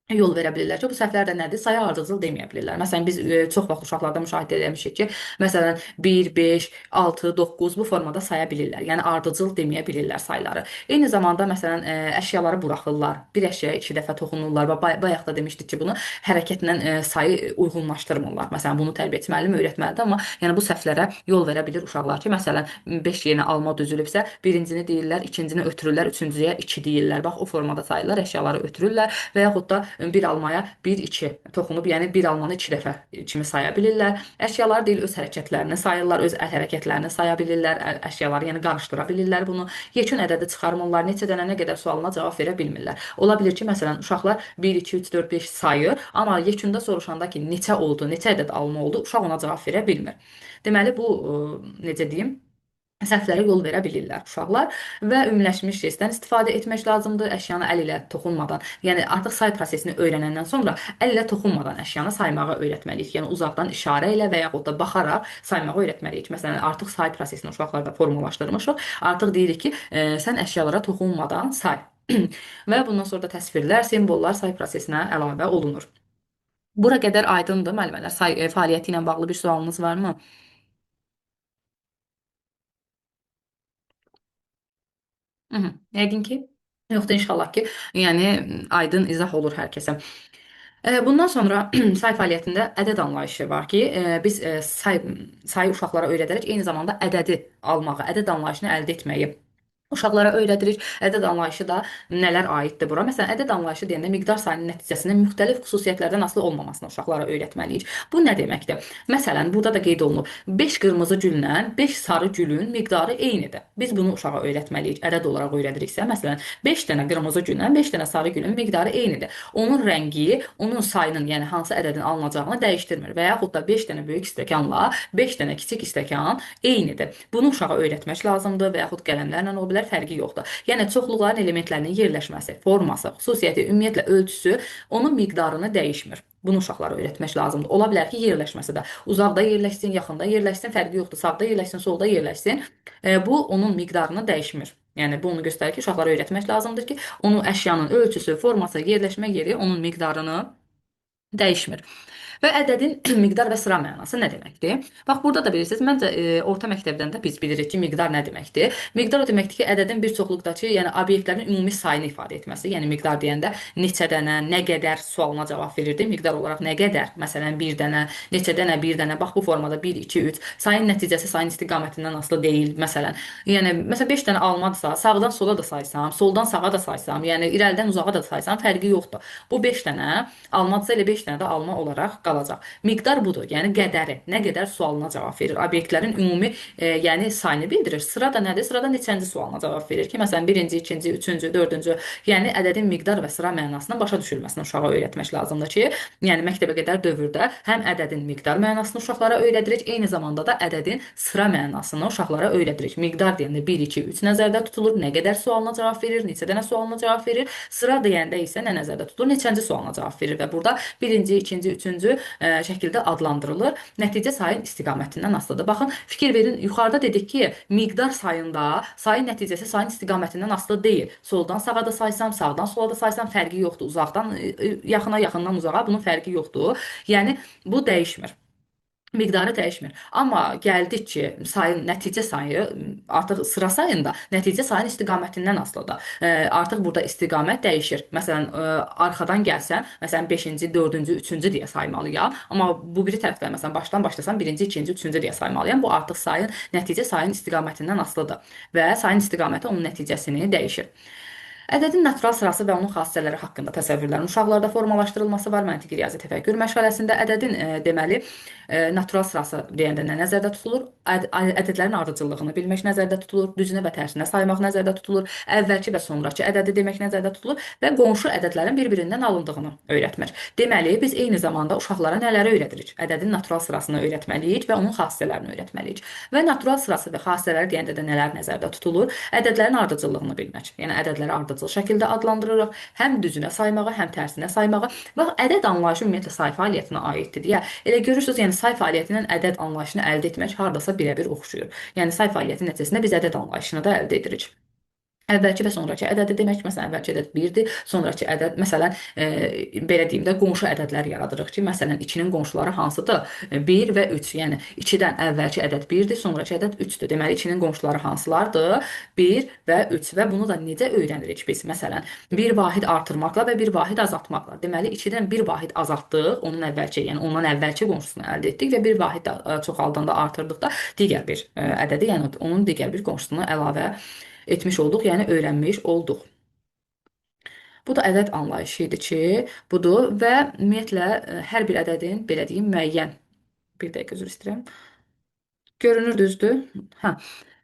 yol verə bilirlər ki, bu səhvlər də nədir? Saya ardıcıl deməyə bilirlər. Məsələn, biz çox vaxt uşaqlarda müşahidə etmişik ki, məsələn, 1, 5, 6, 9 bu formada saya bilirlər. Yəni ardıcıl deməyə bilirlər sayları. Eyni zamanda məsələn, əşyaları buraxırlar. Bir əşyaya 2 dəfə toxunurlar və bayaq da demişdik ki, bunu hərəkətlə sayı uyğunlaşdırmırlar. Məsələn, bunu tərbiyəçi müəllim öyrətməlidir, amma yəni bu səhvlərə yol verə bilir uşaqlar ki, məsələn, 5 yenə alma düzülübsə, birincini deyirlər, ikincini ötürürlər, üçüncüyə 2 deyirlər. Bax, o formada sayırlar, əşyaları ötürürlər və yaxud da bir almaya 1, 2 toxunub, yəni bir almanı 2 dəfə kimi saya bilirlər. Əşyalar deyil, öz hərəkətlərini sayırlar, öz əl hərəkətlərini saya bilirlər, əşyaları yəni qarışdıra bilirlər bunu. Yekun ədədi çıxarmırlar, neçə dənə nə qədər sualına cavab verə bilmirlər. Ola bilər ki, məsələn, uşaqlar 1, 2, 3, 4, 5 sayır, amma yekunda soruşanda ki, neçə oldu, neçə ədəd alma oldu, uşaq ona cavab verə bilmir. Deməli, bu necə deyim? Səhvlərə yol verə bilirlər uşaqlar və ümumiləşmiş jestdən istifadə etmək lazımdır, əşyanı əl ilə toxunmadan. Yəni artıq say prosesini öyrənəndən sonra əl ilə toxunmadan əşyanı saymağı öyrətməliyik. Yəni uzaqdan işarə ilə və yaxud da baxaraq saymağı öyrətməliyik. Məsələn, artıq say prosesini uşaqlarda formalaşdırmışıq. Artıq deyirik ki, sən əşyalara toxunmadan say. Və bundan sonra da təsvirlər, simvollar say prosesinə əlavə olunur. Bura qədər aydındır müəllimələr. Say fəaliyyəti ilə bağlı bir sualınız varmı? Yəqin ki, yoxdur inşallah ki, yəni aydın izah olur hər kəsə. Bundan sonra say fəaliyyətində ədəd anlayışı var ki, biz sayı uşaqlara öyrədərək eyni zamanda ədədi almağı, ədəd anlayışını əldə etməyi uşaqlara öyrədirik. Ədəd anlayışı da nələr aiddir bura? Məsələn, ədəd anlayışı deyəndə miqdar sayının nəticəsinin müxtəlif xüsusiyyətlərdən asılı olmamasını uşaqlara öyrətməliyik. Bu nə deməkdir? Məsələn, burada da qeyd olunub, 5 qırmızı güllə 5 sarı gülün miqdarı eynidir. Biz bunu uşağa öyrətməliyik. Ədəd olaraq öyrədiriksə, məsələn, 5 dənə qırmızı güllə 5 dənə sarı gülün miqdarı eynidir. Onun rəngi, onun sayının, yəni hansı ədədin alınacağını dəyişdirmir və yaxud da 5 dənə böyük stəkanla 5 dənə kiçik stəkan eynidir. Bunu uşağa öyrətmək lazımdır və yaxud qələmlərlə o bilər fərqi yoxdur. Yəni çoxluqların elementlərinin yerləşməsi, forması, xüsusiyyəti, ümumiyyətlə ölçüsü onun miqdarını dəyişmir. Bunu uşaqlara öyrətmək lazımdır. Ola bilər ki, yerləşməsi də uzaqda yerləşsin, yaxında yerləşsin, fərqi yoxdur. Sağda yerləşsin, solda yerləşsin. Bu onun miqdarını dəyişmir. Yəni bu onu göstərir ki, uşaqlara öyrətmək lazımdır ki, onun əşyanın ölçüsü, forması, yerləşmə yeri onun miqdarını dəyişmir. Və ədədin miqdar və sıra mənası nə deməkdir? Bax, burada da bilirsiniz, məncə orta məktəbdən də biz bilirik ki, miqdar nə deməkdir? Miqdar o deməkdir ki, ədədin bir çoxluqdakı, yəni obyektlərin ümumi sayını ifadə etməsi. Yəni miqdar deyəndə neçə dənə, nə qədər sualına cavab verirdi. Miqdar olaraq nə qədər? Məsələn, bir dənə, neçə dənə, bir dənə. Bax, bu formada 1, 2, 3. Sayın nəticəsi sayın istiqamətindən asılı deyil. Məsələn, yəni 5 dənə almadırsa, sağdan sola da saysam, soldan sağa da saysam, yəni irəlidən uzağa da saysam, fərqi yoxdur. Bu 5 dənə almadırsa elə 5 dənə də alma olaraq qalacaq. Miqdar budur, yəni qədəri, nə qədər sualına cavab verir. Obyektlərin ümumi yəni sayını bildirir. Sıra da nədir? Sırada neçənci sualına cavab verir ki, məsələn, birinci, ikinci, üçüncü, dördüncü, yəni ədədin miqdar və sıra mənasını başa düşülməsini uşağa öyrətmək lazımdır ki, yəni məktəbə qədər dövrdə həm ədədin miqdar mənasını uşaqlara öyrədirik, eyni zamanda da ədədin sıra mənasını uşaqlara öyrədirik. Miqdar deyəndə 1, 2, 3 nəzərdə tutulur, nə qədər sualına cavab verir, neçə dənə sualına cavab verir. Sıra deyəndə isə nə nəzərdə tutulur, neçənci sualına cavab verir və burada birinci, ikinci, üçüncü şəkildə adlandırılır. Nəticə sayın istiqamətindən asılıdır. Baxın, fikir verin, yuxarıda dedik ki, miqdar sayında sayın nəticəsi sayın istiqamətindən asılı deyil. Soldan sağa da saysam, sağdan sola da saysam fərqi yoxdur. Uzaqdan yaxına, yaxından uzağa bunun fərqi yoxdur. Yəni bu dəyişmir. Miqdarı dəyişmir. Amma gəldik ki, sayın, nəticə sayı artıq sıra sayında nəticə sayın istiqamətindən asılıdır. Artıq burada istiqamət dəyişir. Məsələn, arxadan gəlsəm, məsələn 5-ci, 4-cü, 3-cü deyə saymalıyam. Amma bu biri tərəfdən məsələn başdan başlasam 1-ci, 2-ci, 3-cü deyə saymalıyam. Bu artıq sayın nəticə sayın istiqamətindən asılıdır və sayın istiqaməti onun nəticəsini dəyişir. Ədədin natural sırası və onun xassələri haqqında təsəvvürlərin uşaqlarda formalaşdırılması var. Məntiqi riyazi təfəkkür məşğələsində ədədin deməli natural sırası deyəndə nə nəzərdə tutulur? Ədədlərin ardıcıllığını bilmək nəzərdə tutulur, düzünə və tərsinə saymaq nəzərdə tutulur, əvvəlki və sonrakı ədədi demək nəzərdə tutulur və qonşu ədədlərin bir-birindən alındığını öyrətmir. Deməli, biz eyni zamanda uşaqlara nələri öyrədirik? Ədədin natural sırasını öyrətməliyik və onun xassələrini öyrətməliyik. Və natural sırası və xassələri deyəndə də nələr nəzərdə tutulur? Ədədlərin ardıcıllığını bilmək. Yəni ədədləri ardıcıl şəkildə adlandırırıq. Həm düzünə saymağa, həm tərsinə saymağa. Bax, ədəd anlayışı ümumiyyətlə say fəaliyyətinə aiddir. Elə görürsüz, yəni say fəaliyyətindən ədəd anlayışını əldə etmək hardasa birəbir oxşuyur. Yəni say fəaliyyəti nəticəsində biz ədəd anlayışını da əldə edirik. Əvvəlki və sonrakı ədədi demək, məsələn, əvvəlki ədəd 1-dir, sonrakı ədəd, məsələn, belə deyim də, qonşu ədədlər yaradırıq ki, məsələn, 2-nin qonşuları hansıdır? 1 və 3, yəni 2-dən əvvəlki ədəd 1-dir, sonrakı ədəd 3-dür. Deməli, 2-nin qonşuları hansılardır? 1 və 3 və bunu da necə öyrənirik biz? Məsələn, bir vahid artırmaqla və bir vahid azaltmaqla. Deməli, 2-dən bir vahid azaltdıq, onun əvvəlki, yəni ondan əvvəlki qonşusunu əldə etdik və bir vahid çoxaldanda artırdıqda digər bir ədədi, yəni onun digər bir qonşusunu əlavə etmiş olduq, yəni öyrənmiş olduq. Bu da ədəd anlayışı idi ki, budur və ümumiyyətlə hər bir ədədin, belə deyim, müəyyən, bir dəqiqə üzr istəyirəm, görünür düzdür? Hə.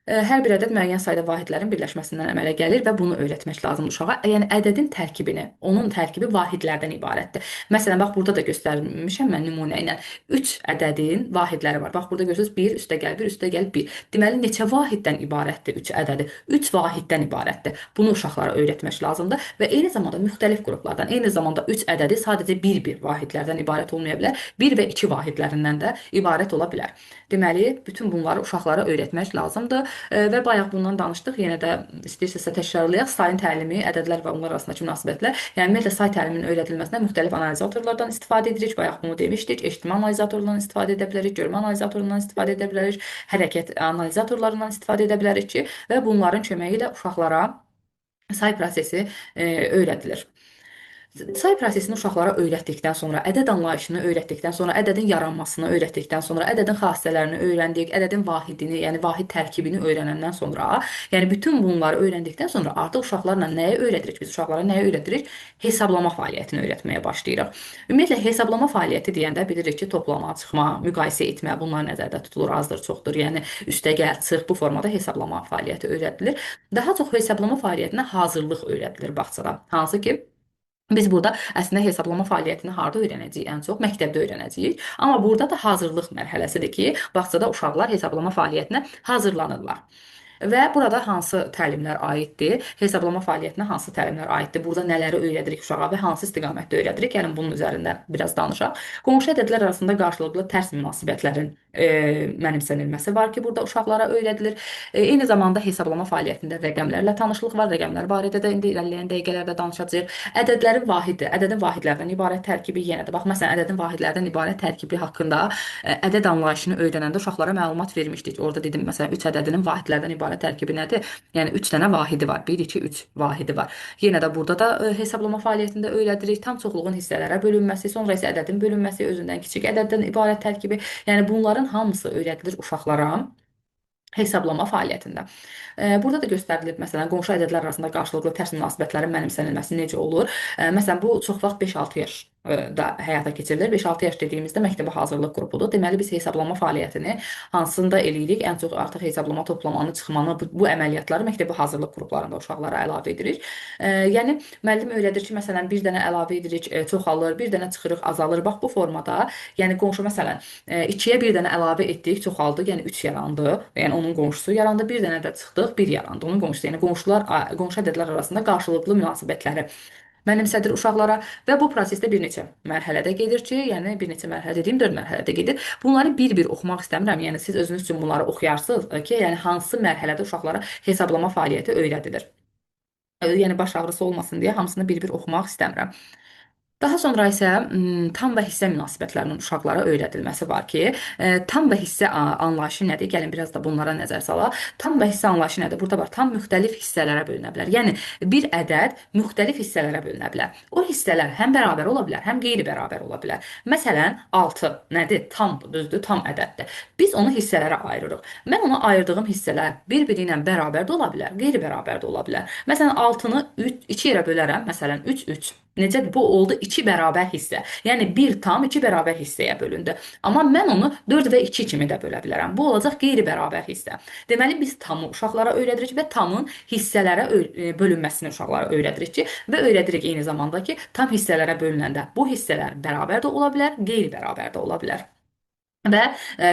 Hər bir ədəd müəyyən sayda vahidlərin birləşməsindən əmələ gəlir və bunu öyrətmək lazımdır uşağa. Yəni ədədin tərkibini, onun tərkibi vahidlərdən ibarətdir. Məsələn, bax burada da göstərmişəm mən nümunə ilə. 3 ədədin vahidləri var. Bax burada görürsüz 1 üstəgəl 1 üstəgəl 1. Deməli neçə vahiddən ibarətdir 3 ədədi? 3 vahiddən ibarətdir. Bunu uşaqlara öyrətmək lazımdır və eyni zamanda müxtəlif qruplardan, eyni zamanda 3 ədədi sadəcə bir vahidlərdən ibarət olmaya bilər. 1 və 2 vahidlərindən də ibarət ola bilər. Deməli, bütün bunları uşaqlara öyrətmək lazımdır. Və bayaq bundan danışdıq. Yenə də istəyirsinizsə təkrarlayaq. Sayın təlimi, ədədlər və onlar arasındakı münasibətlər. Yəni ümumiyyətlə say təliminin öyrədilməsinə müxtəlif analizatorlardan istifadə edirik. Bayaq bunu demişdik. Eşitmə analizatorlarından istifadə edə bilərik, görmə analizatorlarından istifadə edə bilərik, hərəkət analizatorlarından istifadə edə bilərik ki, və bunların köməyi ilə uşaqlara say prosesi öyrədilir. Say prosesini uşaqlara öyrətdikdən sonra, ədəd anlayışını öyrətdikdən sonra, ədədin yaranmasını öyrətdikdən sonra, ədədin xassələrini öyrəndik, ədədin vahidini, yəni vahid tərkibini öyrənəndən sonra, yəni bütün bunları öyrəndikdən sonra artıq uşaqlarla nəyi öyrədirik? Biz uşaqlara nəyi öyrədirik? Hesablama fəaliyyətini öyrətməyə başlayırıq. Ümumiyyətlə hesablama fəaliyyəti deyəndə bilirik ki, toplama, çıxma, müqayisə etmə, bunlar nəzərdə tutulur, azdır, çoxdur. Yəni üstəgəl, çıx bu formada hesablama fəaliyyəti öyrədilir. Daha çox hesablama fəaliyyətinə hazırlıq öyrədilir bağçada. Hansı ki, biz burada əslində hesablama fəaliyyətini harda öyrənəcəyik? Ən çox məktəbdə öyrənəcəyik. Amma burada da hazırlıq mərhələsidir ki, bağçada uşaqlar hesablama fəaliyyətinə hazırlanırlar. Və burada hansı təlimlər aiddir? Hesablama fəaliyyətinə hansı təlimlər aiddir? Burada nələri öyrədirik uşağa və hansı istiqamətdə öyrədirik? Gəlin bunun üzərində biraz danışaq. Qonşu ədədlər arasında qarşılıqlı tərs münasibətlərin mənimsənilməsi var ki, burada uşaqlara öyrədilir. Eyni zamanda hesablama fəaliyyətində rəqəmlərlə tanışlıq var. Rəqəmlər barədə də indi irəliləyən dəqiqələrdə danışacağıq. Ədədlərin vahidi, ədədin vahidlərdən ibarət tərkibi yenə də. Bax, məsələn, ədədin vahidlərdən ibarət tərkibi haqqında ədəd anlayışını öyrənəndə uşaqlara məlumat vermişdik. Orada dedim, məsələn, 3 ədədinin vahidlərdən ibarət tərkibi nədir? Yəni 3 dənə vahidi var. 1, 2, 3 vahidi var. Yenə də burada da hesablama fəaliyyətində öyrədirik. Tam çoxluğun hissələrə bölünməsi, sonra isə ədədin bölünməsi, özündən kiçik ədəddən ibarət tərkibi. Yəni bunların hamısı öyrədilir uşaqlara hesablama fəaliyyətində. Burada da göstərilib, məsələn, qonşu ədədlər arasında qarşılıqlı tərs münasibətlərin mənimsənilməsi necə olur? Məsələn, bu çox vaxt 5-6 yaş da həyata keçirilir. 5-6 yaş dediyimizdə məktəbə hazırlıq qrupudur. Deməli biz hesablama fəaliyyətini hansında eləyirik? Ən çox artıq hesablama, toplamanı, çıxmanı, bu əməliyyatları məktəbə hazırlıq qruplarında uşaqlara əlavə edirik. Yəni müəllim öyrədir ki, məsələn, bir dənə əlavə edirik, çoxalır, bir dənə çıxırıq, azalır. Bax bu formada, yəni qonşu məsələn 2-yə bir dənə əlavə etdik, çoxaldı, yəni 3 yarandı. Yəni onun qonşusu yarandı, bir dənə də çıxdıq, 1 yarandı. Onun qonşusu, yəni qonşu ədədlər arasında qarşılıqlı münasibətləri mənimsədir uşaqlara və bu prosesdə bir neçə mərhələdə gedir ki, yəni bir neçə mərhələ dediyim 4 mərhələdə gedir. Bunları bir-bir oxumaq istəmirəm. Yəni siz özünüz üçün bunları oxuyarsınız ki, yəni hansı mərhələdə uşaqlara hesablama fəaliyyəti öyrədilir. Yəni baş ağrısı olmasın deyə hamısını bir-bir oxumaq istəmirəm. Daha sonra isə tam və hissə münasibətlərinin uşaqlara öyrədilməsi var ki, tam və hissə anlayışı nədir? Gəlin biraz da bunlara nəzər salaq. Tam və hissə anlayışı nədir? Burada var, tam müxtəlif hissələrə bölünə bilər. Yəni bir ədəd müxtəlif hissələrə bölünə bilər. O hissələr həm bərabər ola bilər, həm qeyri-bərabər ola bilər. Məsələn, 6 nədir? Tamdır, düzdür, tam ədəddir. Biz onu hissələrə ayırırıq. Mən ona ayırdığım hissələr bir-biri ilə bərabər də ola bilər, qeyri-bərabər də ola bilər. Məsələn, 6-nı 2 yerə bölərəm. Məsələn, 3, 3. Necədir? Bu oldu 2 bərabər hissə. Yəni 1 tam 2 bərabər hissəyə bölündü. Amma mən onu 4 və 2 kimi də bölə bilərəm. Bu olacaq qeyri-bərabər hissə. Deməli biz tamı uşaqlara öyrədirik və tamın hissələrə bölünməsini uşaqlara öyrədirik ki, və öyrədirik eyni zamanda ki, tam hissələrə bölünəndə bu hissələr bərabər də ola bilər, qeyri-bərabər də ola bilər. Və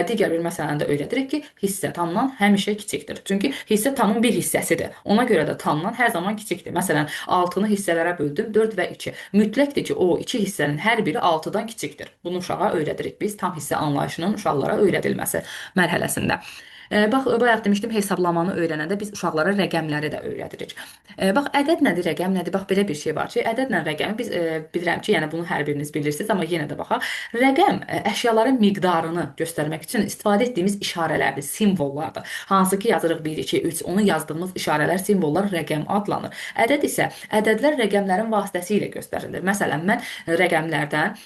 digər bir məsələni də öyrədirik ki, hissə tamdan həmişə kiçikdir. Çünki hissə tamın bir hissəsidir. Ona görə də tamdan hər zaman kiçikdir. Məsələn, 6-nı hissələrə böldüm, 4 və 2. Mütləqdir ki, o iki hissənin hər biri 6-dan kiçikdir. Bunu uşağa öyrədirik biz tam hissə anlayışının uşaqlara öyrədilməsi mərhələsində. Bax, bayaq demişdim, hesablamanı öyrənəndə biz uşaqlara rəqəmləri də öyrədirik. Bax, ədəd nədir, rəqəm nədir? Bax, belə bir şey var ki, ədədlə rəqəmi biz bilirəm ki, yəni bunu hər biriniz bilirsiniz, amma yenə də baxaq. Rəqəm əşyaların miqdarını göstərmək üçün istifadə etdiyimiz işarələrdir, simvollardır. Hansı ki, yazırıq 1, 2, 3, onu yazdığımız işarələr, simvollar rəqəm adlanır. Ədəd isə ədədlər rəqəmlərin vasitəsilə göstərilir. Məsələn, mən rəqəmlərdən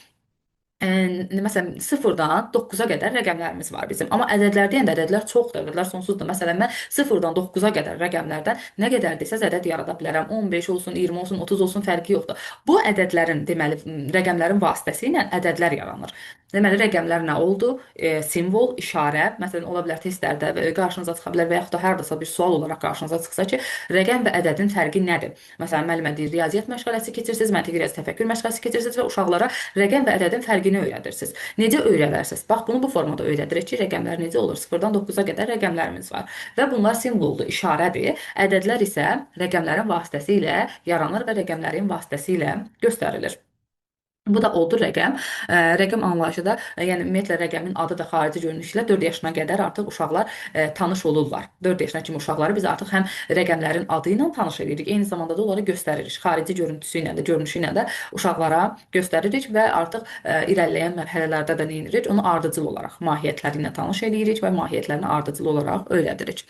məsələn 0-dan 9-a qədər rəqəmlərimiz var bizim. Amma ədədlər deyəndə ədədlər çoxdur, ədədlər sonsuzdur. Məsələn, mən 0-dan 9-a qədər rəqəmlərdən nə qədər desəz ədəd yarada bilərəm. 15 olsun, 20 olsun, 30 olsun, fərqi yoxdur. Bu ədədlərin, deməli, rəqəmlərin vasitəsilə ədədlər yaranır. Deməli, rəqəmlər nə oldu? Simvol, işarə, məsələn, ola bilər testlərdə qarşınıza çıxa bilər və yaxud da hardasa bir sual olaraq qarşınıza çıxsa ki, rəqəm və ədədin fərqi nədir? Məsələn, müəllimə deyir, riyaziyyat məşğələsi keçirsiniz, məntiqi riyazi təfəkkür məşğələsi keçirsiniz və uşaqlara rəqəm və ədədin fərqini öyrədirsiniz. Necə öyrədərsiniz? Bax, bunu bu formada öyrədirik ki, rəqəmlər necə olur? 0-dan 9-a qədər rəqəmlərimiz var və bunlar simvoldur, işarədir. Ədədlər isə rəqəmlərin vasitəsilə yaranır və rəqəmlərin vasitəsilə göstərilir. Bu da oldu rəqəm. Rəqəm anlayışı da, yəni ümumiyyətlə rəqəmin adı və xarici görünüşü ilə 4 yaşına qədər artıq uşaqlar tanış olurlar. 4 yaşına kimi uşaqları biz artıq həm rəqəmlərin adı ilə tanış edirik, eyni zamanda da onları göstəririk. Xarici görüntüsü ilə də, görünüşü ilə də uşaqlara göstəririk və artıq irəliləyən mərhələlərdə də nə edirik? Onu ardıcıl olaraq mahiyyətləri ilə tanış edirik və mahiyyətlərini ardıcıl olaraq öyrədirik.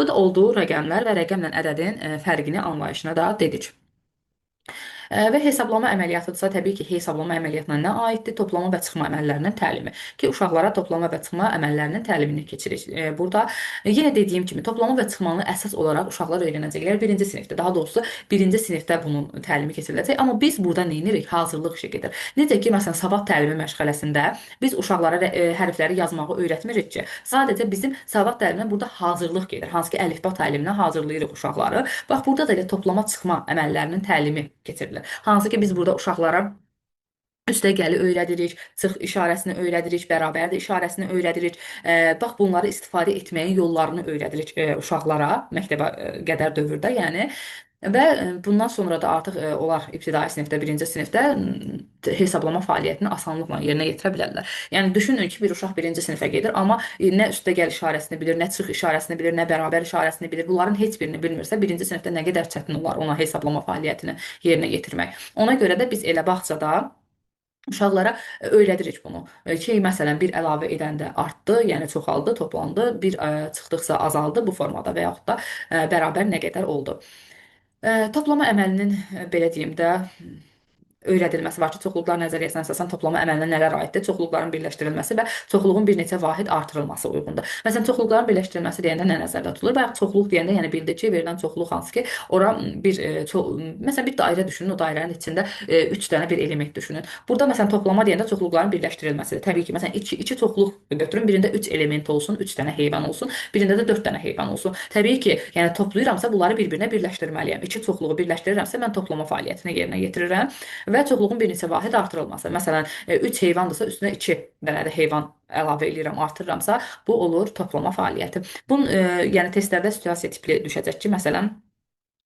Bu da oldu rəqəmlər və rəqəmlə ədədin fərqini anlayışına da dedik. Və hesablama əməliyyatıdırsa, təbii ki, hesablama əməliyyatına nə aiddir? Toplama və çıxma əməllərinin təlimi. Ki, uşaqlara toplama və çıxma əməllərinin təlimini keçirik. Burada yenə dediyim kimi, toplama və çıxmanı əsas olaraq uşaqlar öyrənəcəklər 1-ci sinifdə. Daha doğrusu 1-ci sinifdə bunun təlimi keçiriləcək. Amma biz burada nə edirik? Hazırlıq işi gedir. Necə ki, məsələn, sabah təlimi məşğələsində biz uşaqlara hərfləri yazmağı öyrətmirik ki, sadəcə bizim sabah təliminə burada hazırlıq gedir. Hansı ki, əlifba təliminə hazırlayırıq uşaqları. Bax, burada da elə toplama çıxma əməllərinin təlimi keçirilir. Hansı ki biz burada uşaqlara üstəgəli öyrədirik, çıx işarəsini öyrədirik, bərabərdir işarəsini öyrədirik. Bax bunları istifadə etməyin yollarını öyrədirik uşaqlara məktəbə qədər dövrdə, yəni. Və bundan sonra da artıq onlar ibtidai sinifdə, 1-ci sinifdə hesablama fəaliyyətini asanlıqla yerinə yetirə bilərlər. Yəni düşünün ki, bir uşaq 1-ci sinifə gedir, amma nə üstəgəl işarəsini bilir, nə çıx işarəsini bilir, nə bərabər işarəsini bilir. Bunların heç birini bilmirsə, 1-ci sinifdə nə qədər çətin olar ona hesablama fəaliyyətini yerinə yetirmək. Ona görə də biz elə bağçada uşaqlara öyrədirik bunu. Ki, məsələn, bir əlavə edəndə artdı, yəni çoxaldı, toplandı, bir çıxdıqsa azaldı bu formada və yaxud da bərabər nə qədər oldu. Toplama əməlinin belə deyim də öyrədilməsi var ki, çoxluqlar nəzəriyyəsinə əsasən toplama əməlinə nələr aiddir? Çoxluqların birləşdirilməsi və çoxluğun bir neçə vahid artırılması uyğundur. Məsələn, çoxluqların birləşdirilməsi deyəndə nə nəzərdə tutulur? Bayaq çoxluq deyəndə, yəni bildik ki, verilən çoxluq hansı ki, ora məsələn bir dairə düşünün, o dairənin içində 3 dənə bir element düşünün. Burada məsələn toplama deyəndə çoxluqların birləşdirilməsidir. Təbii ki, məsələn iki çoxluq götürün, birində 3 element olsun, 3 dənə heyvan olsun, birində də 4 dənə heyvan olsun. Təbii ki, yəni toplayıramsa bunları bir-birinə birləşdirməliyəm. İki çoxluğu birləşdirirəmsə mən toplama fəaliyyətini yerinə yetirirəm və çoxluğun bir neçə vahid artırılması. Məsələn, 3 heyvandırsa üstünə 2 dənə də heyvan əlavə edirəm, artırıramsa bu olur toplama fəaliyyəti. Bunun yəni testlərdə situasiya tipli düşəcək ki, məsələn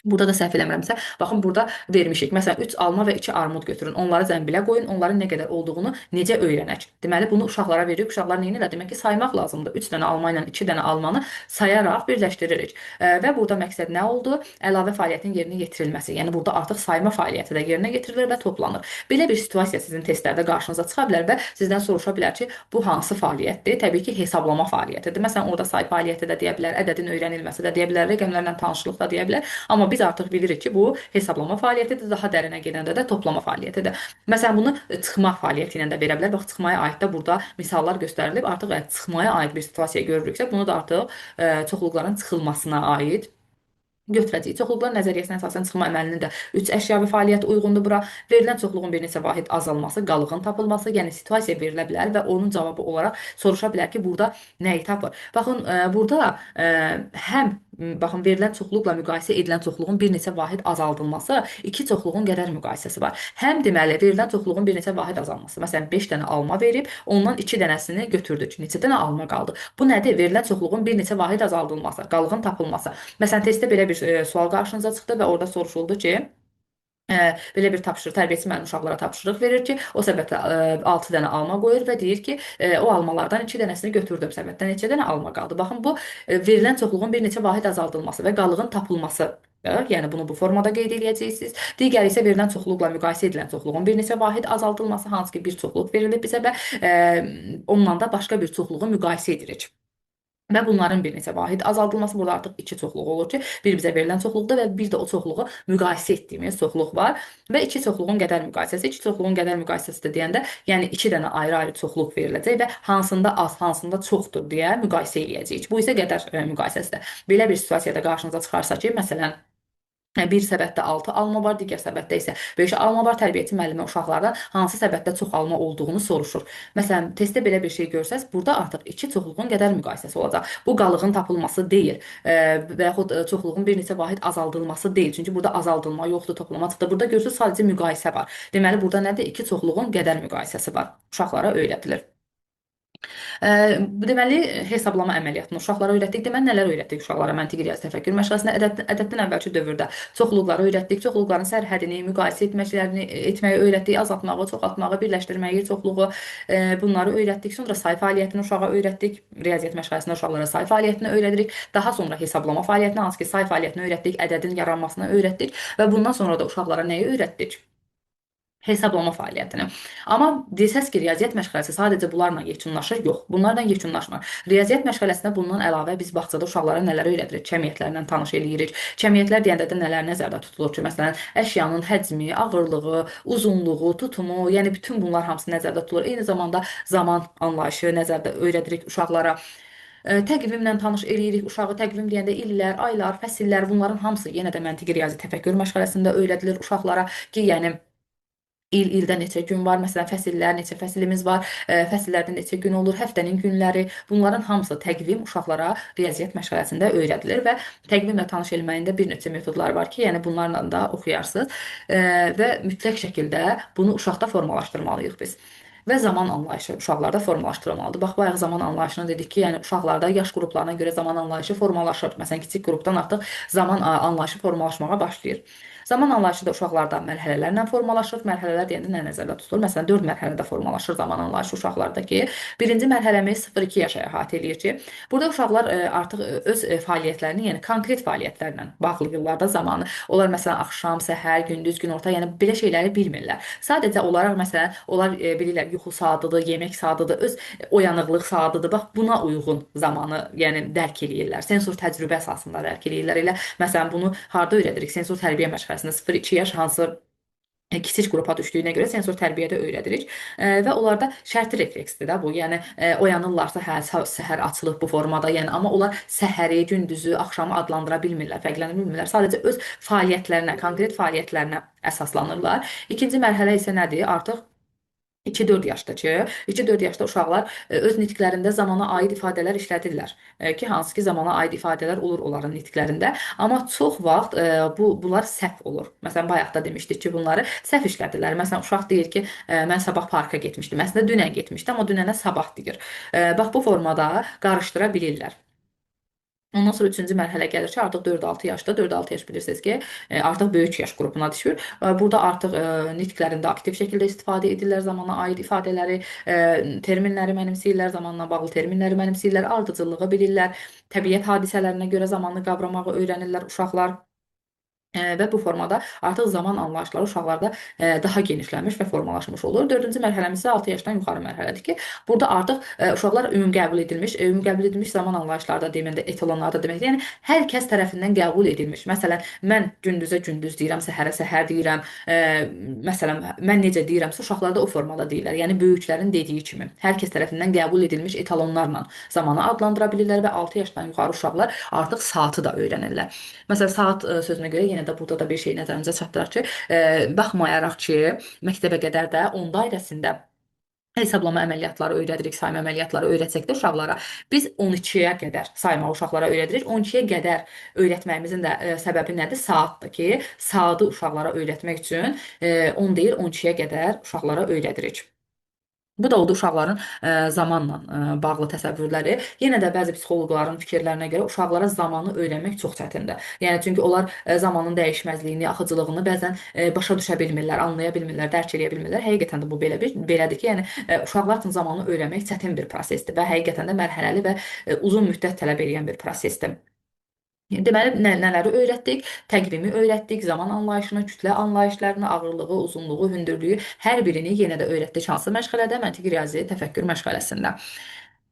burada da səhv eləmirəmsə, baxın burada vermişik. Məsələn, 3 alma və 2 armud götürün. Onları zənbilə qoyun. Onların nə qədər olduğunu necə öyrənək? Deməli, bunu uşaqlara veririk. Uşaqlar nə edirlər? Demək ki, saymaq lazımdır. 3 dənə alma ilə 2 dənə almanı sayaraq birləşdiririk. Və burada məqsəd nə oldu? Əlavə fəaliyyətin yerinə yetirilməsi. Yəni burada artıq sayma fəaliyyəti də yerinə yetirilir və toplanır. Belə bir situasiya sizin testlərdə qarşınıza çıxa bilər və sizdən soruşa bilər ki, bu hansı fəaliyyətdir? Təbii ki, hesablama fəaliyyətidir. Məsələn, orada say fəaliyyəti də deyə bilər, ədədin öyrənilməsi də deyə bilər, rəqəmlərlə tanışlıq da deyə bilər. Amma biz artıq bilirik ki, bu hesablama fəaliyyətidir, daha dərinə gedəndə də toplama fəaliyyətidir. Məsələn, bunu çıxma fəaliyyəti ilə də verə bilər. Bax, çıxmaya aid də burada misallar göstərilib. Artıq əgər çıxmaya aid bir situasiya görürüksə, bunu da artıq çoxluqların çıxılmasına aid götürəcəyik. Çoxluqlar nəzəriyyəsinə əsasən çıxma əməlinin də 3 əşyavi fəaliyyət uyğundur bura. Verilən çoxluğun bir neçə vahid azalması, qalığın tapılması, yəni situasiya verilə bilər və onun cavabı olaraq soruşa bilər ki, burada nəyi tapır? Baxın, burada həm baxın verilən çoxluqla müqayisə edilən çoxluğun bir neçə vahid azaldılması, iki çoxluğun qədər müqayisəsi var. Həm deməli verilən çoxluğun bir neçə vahid azalması. Məsələn, 5 dənə alma verib, ondan 2 dənəsini götürdük. Neçə dənə alma qaldı? Bu nədir? Verilən çoxluğun bir neçə vahid azaldılması, qalığın tapılması. Məsələn, testdə belə bir sual qarşınıza çıxdı və orada soruşuldu ki, belə bir tapşırıq, tərbiyəçi müəllim uşaqlara tapşırıq verir ki, o səbətə 6 dənə alma qoyur və deyir ki, o almalardan 2 dənəsini götürdüm, səbətdən neçə dənə alma qaldı. Baxın, bu verilən çoxluğun bir neçə vahid azaldılması və qalığın tapılması. Yəni bunu bu formada qeyd edəcəksiniz. Digəri isə verilən çoxluqla müqayisə edilən çoxluğun bir neçə vahid azaldılması, hansı ki bir çoxluq verilib bizə və onunla da başqa bir çoxluğu müqayisə edirik. Və bunların bir neçə vahid azaldılması, burada artıq iki çoxluq olur ki, bir bizə verilən çoxluqda və bir də o çoxluğu müqayisə etdiyimiz çoxluq var və iki çoxluğun qədər müqayisəsi. İki çoxluğun qədər müqayisəsi də deyəndə, yəni iki dənə ayrı-ayrı çoxluq veriləcək və hansında az, hansında çoxdur deyə müqayisə edəcəyik. Bu isə qədər müqayisəsidir. Belə bir situasiyada qarşınıza çıxarsa ki, məsələn, bir səbətdə 6 alma var, digər səbətdə isə 5 alma var. Tərbiyəçi müəllimə uşaqlardan hansı səbətdə çox alma olduğunu soruşur. Məsələn, testdə belə bir şey görsəz, burada artıq iki çoxluğun qədər müqayisəsi olacaq. Bu qalığın tapılması deyil və yaxud çoxluğun bir neçə vahid azaldılması deyil. Çünki burada azaldılma yoxdur, toplama çıxdı. Burada görürsüz sadəcə müqayisə var. Deməli, burada nədir? İki çoxluğun qədər müqayisəsi var. Uşaqlara öyrədilir. Deməli, hesablama əməliyyatını uşaqlara öyrətdik. Deməli, nələr öyrətdik uşaqlara məntiqi riyazi təfəkkür məşğələsində? Ədəddən əvvəlki dövrdə çoxluqları öyrətdik. Çoxluqların sərhədini, müqayisə etməyi öyrətdik. Azaltmağı, çoxaltmağı, birləşdirməyi, çoxluğu bunları öyrətdik. Sonra say fəaliyyətini uşağa öyrətdik. Riyaziyyat məşğələsində uşaqlara say fəaliyyətini öyrədirik. Daha sonra hesablama fəaliyyətini, hansı ki, say fəaliyyətini öyrətdik, ədədin yaranmasını öyrətdik və bundan sonra da uşaqlara nəyi öyrətdik? Hesablama fəaliyyətini. Amma desəz ki, riyaziyyat məşğələsi sadəcə bunlarla yekunlaşır, yox, bunlarla yekunlaşmır. Riyaziyyat məşğələsində bundan əlavə biz bağçada uşaqlara nələr öyrədirik? Cəmiyyətlərlə tanış eləyirik. Cəmiyyətlər deyəndə də nələr nəzərdə tutulur ki, məsələn, əşyanın həcmi, ağırlığı, uzunluğu, tutumu, yəni bütün bunlar hamısı nəzərdə tutulur. Eyni zamanda zaman anlayışı nəzərdə öyrədirik uşaqlara. Təqvimlə tanış eləyirik uşağı. Təqvim deyəndə illər, aylar, fəsillər, bunların hamısı yenə də məntiqi riyazi təfəkkür məşğələsində öyrədilir uşaqlara ki, yəni ildə neçə gün var, məsələn, fəsillər, neçə fəsilimiz var, fəsillərdə neçə gün olur, həftənin günləri, bunların hamısı təqvim uşaqlara riyaziyyat məşğələsində öyrədilir və təqvimlə tanış eləməyin də bir neçə metodlar var ki, yəni bunlarla da oxuyarsınız və mütləq şəkildə bunu uşaqda formalaşdırmalıyıq biz. Və zaman anlayışı uşaqlarda formalaşdırılmalıdır. Bax, bayaq zaman anlayışını dedik ki, yəni uşaqlarda yaş qruplarına görə zaman anlayışı formalaşır. Məsələn, kiçik qrupdan artıq zaman anlayışı formalaşmağa başlayır. Zaman anlayışı da uşaqlarda mərhələlərlə formalaşır. Mərhələlər deyəndə nə nəzərdə tutulur? Məsələn, 4 mərhələdə formalaşır zaman anlayışı uşaqlarda ki, birinci mərhələmiz 0-2 yaşa əhatə eləyir ki, burada uşaqlar artıq öz fəaliyyətlərini, yəni konkret fəaliyyətlərlə bağlayırlar da zamanı. Onlar məsələn axşam, səhər, gündüz, günorta, yəni belə şeyləri bilmirlər. Sadəcə olaraq məsələn, onlar bilirlər yuxu saatıdır, yemək saatıdır, öz oyanıqlıq saatıdır. Bax, buna uyğun zamanı, yəni dərk eləyirlər. Sensor təcrübə əsasında dərk eləyirlər. Elə məsələn bunu harda öyrədirik? Sensor tərbiyə məşğələsində 0-2 yaş hansı kiçik qrupa düşdüyünə görə sensor tərbiyədə öyrədirik və onlarda şərti refleksdir də bu. Yəni oyanırlarsa, hə, səhər açılıb bu formada, yəni amma onlar səhəri, gündüzü, axşamı adlandıra bilmirlər, fərqləndirə bilmirlər. Sadəcə öz fəaliyyətlərinə, konkret fəaliyyətlərinə əsaslanırlar. İkinci mərhələ isə nədir? Artıq 2-4 yaşdakı, 2-4 yaşda uşaqlar öz nitqlərində zamana aid ifadələr işlədirlər ki, hansı ki zamana aid ifadələr olur onların nitqlərində, amma çox vaxt bunlar səhv olur. Məsələn, bayaq da demişdik ki, bunları səhv işlədirlər. Məsələn, uşaq deyir ki, mən sabah parka getmişdim. Əslində dünən getmişdim, amma dünənə sabah deyir. Bax bu formada qarışdıra bilirlər. Ondan sonra üçüncü mərhələ gəlir ki, artıq 4-6 yaşda, 4-6 yaş bilirsiniz ki, artıq böyük yaş qrupuna düşür. Burada artıq nitqlərində aktiv şəkildə istifadə edirlər, zamana aid ifadələri, terminləri mənimsəyirlər, zamanla bağlı terminləri mənimsəyirlər, ardıcıllığı bilirlər, təbiət hadisələrinə görə zamanı qavramağı öyrənirlər uşaqlar. Və bu formada artıq zaman anlayışları uşaqlarda daha genişlənmiş və formalaşmış olur. Dördüncü mərhələmiz isə 6 yaşdan yuxarı mərhələdir ki, burada artıq uşaqlar ümumi qəbul edilmiş zaman anlayışları da deməndə etalonlar da deməkdir. Yəni hər kəs tərəfindən qəbul edilmiş. Məsələn, mən gündüzə gündüz deyirəm, səhərə səhər deyirəm. Məsələn, mən necə deyirəmsə, uşaqlar da o formada deyirlər. Yəni böyüklərin dediyi kimi hər kəs tərəfindən qəbul edilmiş etalonlarla zamanı adlandıra bilirlər və 6 yaşdan yuxarı uşaqlar artıq saatı da öyrənirlər. Məsələn, saat sözünə görə yenə də burada da bir şey nəzərinizə çatdıraq ki, baxmayaraq ki, məktəbə qədər də 10 dairəsində hesablama əməliyyatları öyrədirik, sayma əməliyyatları öyrətsək də uşaqlara. Biz 12-yə qədər sayma uşaqlara öyrədirik. 12-yə qədər öyrətməyimizin də səbəbi nədir? Saatdır ki, saatı uşaqlara öyrətmək üçün 10 deyil, 12-yə qədər uşaqlara öyrədirik. Bu da oldu uşaqların zamanla bağlı təsəvvürləri. Yenə də bəzi psixoloqların fikirlərinə görə uşaqlara zamanı öyrənmək çox çətindir. Yəni çünki onlar zamanın dəyişməzliyini, axıcılığını bəzən başa düşə bilmirlər, anlaya bilmirlər, dərk edə bilmirlər. Həqiqətən də bu belədir ki, yəni uşaqlar üçün zamanı öyrənmək çətin bir prosesdir və həqiqətən də mərhələli və uzun müddət tələb edən bir prosesdir. Deməli, nələri öyrətdik? Təqvimi öyrətdik, zaman anlayışını, kütlə anlayışlarını, ağırlığı, uzunluğu, hündürlüyü, hər birini yenə də öyrətdik. Hansı məşğələdə? Məntiqi riyazi təfəkkür məşğələsində.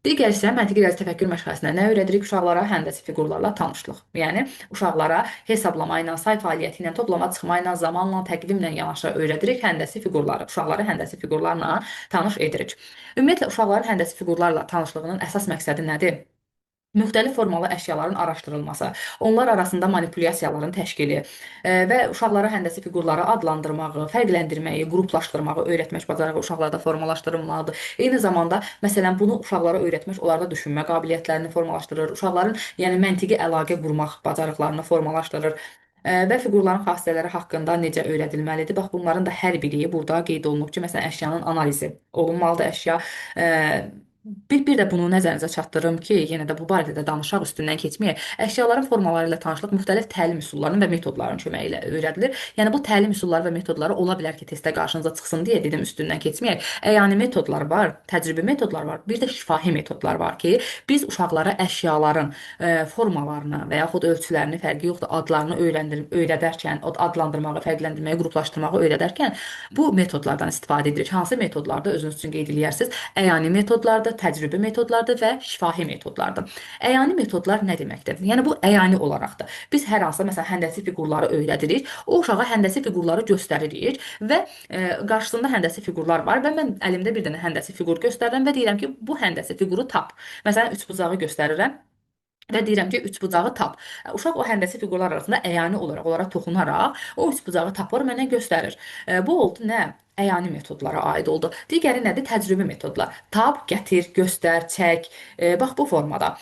Digər isə məntiqi riyazi təfəkkür məşğələsində nə öyrədirik? Uşaqlara həndəsi fiqurlarla tanışlıq. Yəni uşaqlara hesablama ilə, say fəaliyyəti ilə, toplama çıxma ilə, zamanla, təqvimlə yanaşı öyrədirik həndəsi fiqurları. Uşaqları həndəsi fiqurlarla tanış edirik. Ümumiyyətlə uşaqların həndəsi fiqurlarla tanışlığının əsas məqsədi nədir? Müxtəlif formalı əşyaların araşdırılması, onlar arasında manipulyasiyaların təşkili və uşaqlara həndəsi fiqurları adlandırmağı, fərqləndirməyi, qruplaşdırmağı öyrətmək bacarığı uşaqlarda formalaşdırılmalıdır. Eyni zamanda, məsələn, bunu uşaqlara öyrətmək onlarda düşünmə qabiliyyətlərini formalaşdırır, uşaqların, yəni məntiqi əlaqə qurmaq bacarıqlarını formalaşdırır. Və fiqurların xassələri haqqında necə öyrədilməlidir? Bax, bunların da hər biri burada qeyd olunub ki, məsələn, əşyanın analizi olunmalıdır, əşya. Bir də bunu nəzərinizə çatdırım ki, yenə də bu barədə də danışaq, üstündən keçməyək. Əşyaların formaları ilə tanışlıq müxtəlif təlim üsullarının və metodlarının köməyi ilə öyrədilir. Yəni bu təlim üsulları və metodları ola bilər ki, testdə qarşınıza çıxsın deyə dedim, üstündən keçməyək. Yəni metodlar var, təcrübi metodlar var, bir də şifahi metodlar var ki, biz uşaqlara əşyaların formalarını və yaxud ölçülərini, fərqi yoxdur, adlarını öyrədərkən, adlandırmağı, fərqləndirməyi, qruplaşdırmağı öyrədərkən bu metodlardan istifadə edirik. Hansı metodlarda özünüz üçün qeyd edirsiniz? Əyani metodlardır, təcrübi metodlardır və şifahi metodlardır. Əyani metodlar nə deməkdir? Yəni bu əyani olaraqdır. Biz hər hansı məsələn həndəsi fiqurları öyrədirik, o uşağa həndəsi fiqurları göstəririk və qarşısında həndəsi fiqurlar var və mən əlimdə bir dənə həndəsi fiqur göstərirəm və deyirəm ki, bu həndəsi fiquru tap. Məsələn, üçbucağı göstərirəm və deyirəm ki, üçbucağı tap. Uşaq o həndəsi fiqurlar arasında əyani olaraq, onlara toxunaraq o üçbucağı tapır, mənə göstərir. Bu oldu nə? Əyani metodlara aid oldu. Digəri nədir? Təcrübi metodlar. Tap, gətir, göstər, çək. Bax bu formada.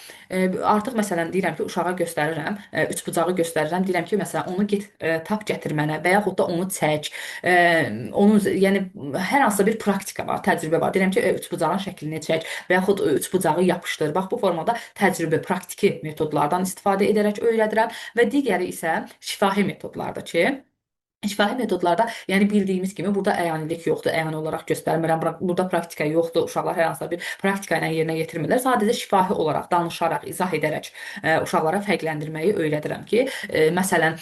Artıq məsələn deyirəm ki, uşağa göstərirəm, üçbucağı göstərirəm, deyirəm ki, məsələn onu get tap gətir mənə və yaxud da onu çək. Onu yəni hər hansısa bir praktika var, təcrübə var. Deyirəm ki, üçbucağın şəklini çək və yaxud üçbucağı yapışdır. Bax bu formada təcrübə, praktiki metodlardan istifadə edərək öyrədirəm və digəri isə şifahi metodlardır ki, şifahi metodlarda, yəni bildiyimiz kimi burada əyanilik yoxdur, əyani olaraq göstərmirəm, burada praktika yoxdur, uşaqlar hər hansısa bir praktika ilə yerinə yetirmirlər. Sadəcə şifahi olaraq, danışaraq, izah edərək uşaqlara fərqləndirməyi öyrədirəm ki, məsələn,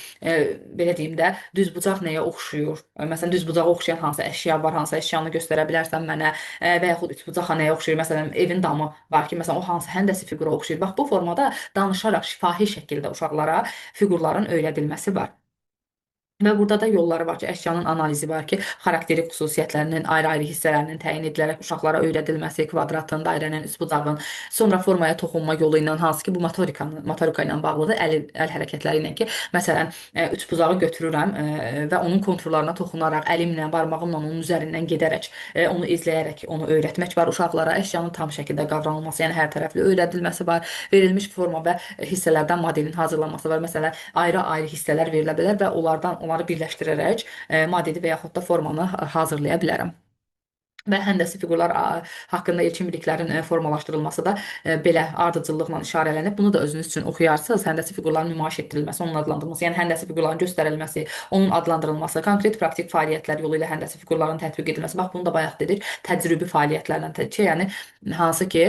belə deyim də, düzbucaq nəyə oxşuyur? Məsələn, düzbucağa oxşayan hansı əşya var, hansı əşyanı göstərə bilərsən mənə və yaxud üçbucaq nəyə oxşuyur? Məsələn, evin damı var ki, məsələn, o hansı həndəsi fiqura oxşuyur? Bax, bu formada danışaraq, şifahi şəkildə uşaqlara fiqurların öyrədilməsi var. Və burada da yolları var ki, əşyanın analizi var ki, xarakterik xüsusiyyətlərinin ayrı-ayrı hissələrinin təyin edilərək uşaqlara öyrədilməsi, kvadratın, dairənin, üçbucağın, sonra formaya toxunma yolu ilə, hansı ki, bu motorika ilə bağlıdır, əl hərəkətləri ilə ki, məsələn, üçbucağı götürürəm və onun konturlarına toxunaraq, əlimlə, barmağımla onun üzərindən gedərək, onu izləyərək onu öyrətmək var uşaqlara, əşyanın tam şəkildə qavranılması, yəni hər tərəfli öyrədilməsi var, verilmiş forma və hissələrdən modelin hazırlanması var. Məsələn, ayrı-ayrı hissələr verilə bilər və onları birləşdirərək modeli və yaxud da formanı hazırlaya bilərəm. Və həndəsi fiqurlar haqqında ilkin biliklərin formalaşdırılması da belə ardıcıllıqla işarələnib. Bunu da özünüz üçün oxuyarsınız. Həndəsi fiqurların nümayiş etdirilməsi, onun adlandırılması, yəni həndəsi fiqurların göstərilməsi, onun adlandırılması, konkret praktik fəaliyyətlər yolu ilə həndəsi fiqurların tətbiq edilməsi. Bax, bunu da bayaq dedik, təcrübi fəaliyyətlərlə yəni hansı ki,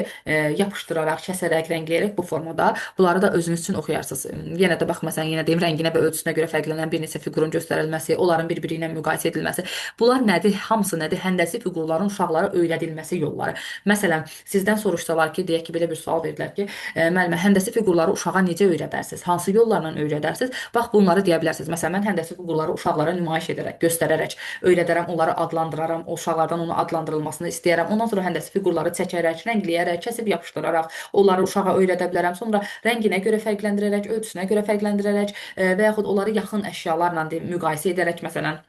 yapışdıraraq, kəsərək, rəngləyərək bu formada bunları da özünüz üçün oxuyarsınız. Yenə də bax, məsələn, yenə deyim, rənginə və ölçüsünə görə fərqlənən bir neçə fiqurun göstərilməsi, onların bir-biri ilə müqayisə edilməsi. Bunlar nədir? Hamısı nədir? Həndəsi fiqurların uşaqlara öyrədilməsi yolları. Məsələn, sizdən soruşsalar ki, deyək ki, belə bir sual verdilər ki, müəllimə, həndəsi fiqurları uşağa necə öyrədərsiniz? Hansı yollarla öyrədərsiniz? Bax, bunları deyə bilərsiniz. Məsələn, mən həndəsi fiqurları uşaqlara nümayiş edərək, göstərərək öyrədərəm, onları adlandıraram, o uşaqlardan onu adlandırılmasını istəyərəm. Ondan sonra həndəsi fiqurları çəkərək, rəngləyərək, kəsib yapışdıraraq onları uşağa öyrədə bilərəm. Sonra rənginə görə fərqləndirərək, ölçüsünə görə fərqləndirərək və yaxud onları yaxın əşyalarla müqayisə edərək, məsələn,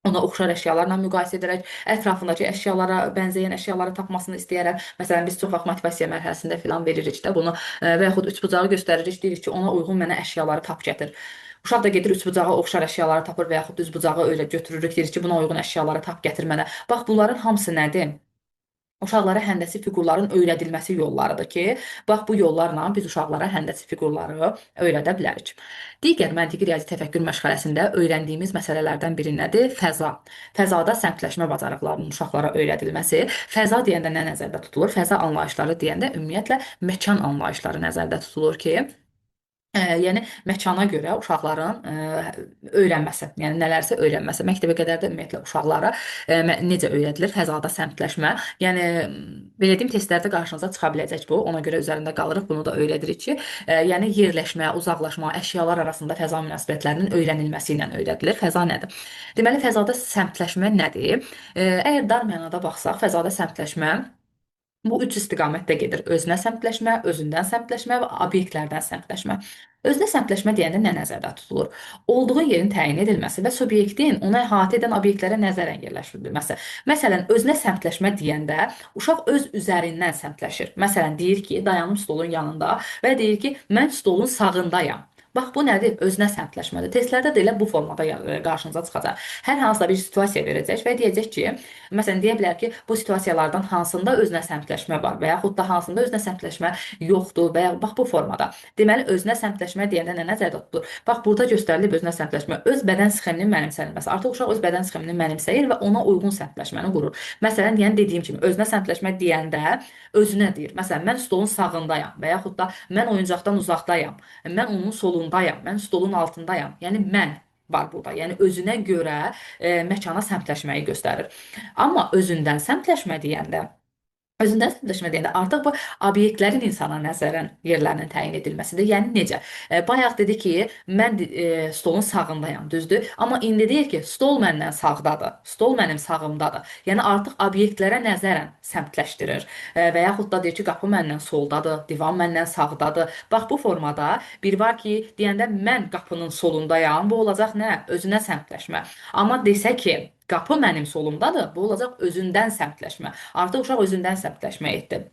ona oxşar əşyalarla müqayisə edərək, ətrafındakı əşyalara bənzəyən əşyaları tapmasını istəyərəm. Məsələn, biz çox vaxt motivasiya mərhələsində filan veririk də bunu və yaxud üçbucağı göstəririk, deyirik ki, ona uyğun mənə əşyaları tap gətir. Uşaq da gedir üçbucağa oxşar əşyaları tapır və yaxud düzbucağı öyle götürürük, deyirik ki, buna uyğun əşyaları tap gətir mənə. Bax, bunların hamısı nədir? Uşaqlara həndəsi fiqurların öyrədilməsi yollarıdır ki, bax bu yollarla biz uşaqlara həndəsi fiqurları öyrədə bilərik. Digər məntiqi riyazi təfəkkür məşğələsində öyrəndiyimiz məsələlərdən biri nədir? Fəza. Fəzada səmtləşmə bacarıqlarının uşaqlara öyrədilməsi. Fəza deyəndə nə nəzərdə tutulur? Fəza anlayışları deyəndə ümumiyyətlə məkan anlayışları nəzərdə tutulur ki, yəni məkana görə uşaqların öyrənməsi, yəni nələrsə öyrənməsi. Məktəbə qədər də ümumiyyətlə uşaqlara necə öyrədilir? Fəzada səmtləşmə. Yəni belə deyim, testlərdə qarşınıza çıxa biləcək bu. Ona görə üzərində qalırıq. Bunu da öyrədirik ki, yəni yerləşmə, uzaqlaşma, əşyalar arasında fəza münasibətlərinin öyrənilməsi ilə öyrədilir. Fəza nədir? Deməli, fəzada səmtləşmə nədir? Əgər dar mənada baxsaq, fəzada səmtləşmə bu üç istiqamətdə gedir. Özünə səmtləşmə, özündən səmtləşmə və obyektlərdən səmtləşmə. Özünə səmtləşmə deyəndə nə nəzərdə tutulur? Olduğu yerin təyin edilməsi və subyektin ona əhatə edən obyektlərə nəzərən yerləşdirilməsi. Məsələn, özünə səmtləşmə deyəndə uşaq öz üzərindən səmtləşir. Məsələn, deyir ki, dayanım stolun yanında və deyir ki, mən stolun sağındayam. Bax, bu nədir? Özünə səmtləşmədir. Testlərdə də elə bu formada qarşınıza çıxacaq. Hər hansısa bir situasiya verəcək və deyəcək ki, məsələn, deyə bilər ki, bu situasiyalardan hansında özünə səmtləşmə var və yaxud da hansında özünə səmtləşmə yoxdur və ya bax bu formada. Deməli, özünə səmtləşmə deyəndə nə nəzərdə tutulur? Bax, burada göstərilib özünə səmtləşmə. Öz bədən sxeminin mənimsənilməsi. Artıq uşaq öz bədən sxemini mənimsəyir və ona uyğun səmtləşməni qurur. Məsələn, yəni dediyim kimi, özünə səmtləşmə deyəndə özünə deyir. Məsələn, mən stolun sağındayam və yaxud da mən oyuncaqdan uzaqdayam. Mən onun solundayam, mən stolun altındayam. Yəni mən var burada. Yəni özünə görə məkana səmtləşməyi göstərir. Amma özündən səmtləşmə deyəndə artıq bu obyektlərin insana nəzərən yerlərinin təyin edilməsidir. Yəni necə? Bayaq dedi ki, mən stolun sağındayam, düzdür? Amma indi deyir ki, stol məndən sağdadır, stol mənim sağımdadır. Yəni artıq obyektlərə nəzərən səmtləşdirir. Və yaxud da deyir ki, qapı məndən soldadır, divan məndən sağdadır. Bax, bu formada bir var ki, deyəndə mən qapının solundayam, bu olacaq nə? Özünə səmtləşmə. Amma desə ki, qapı mənim solumdadır, bu olacaq özündən səmtləşmə. Artıq uşaq özündən səmtləşmə etdi.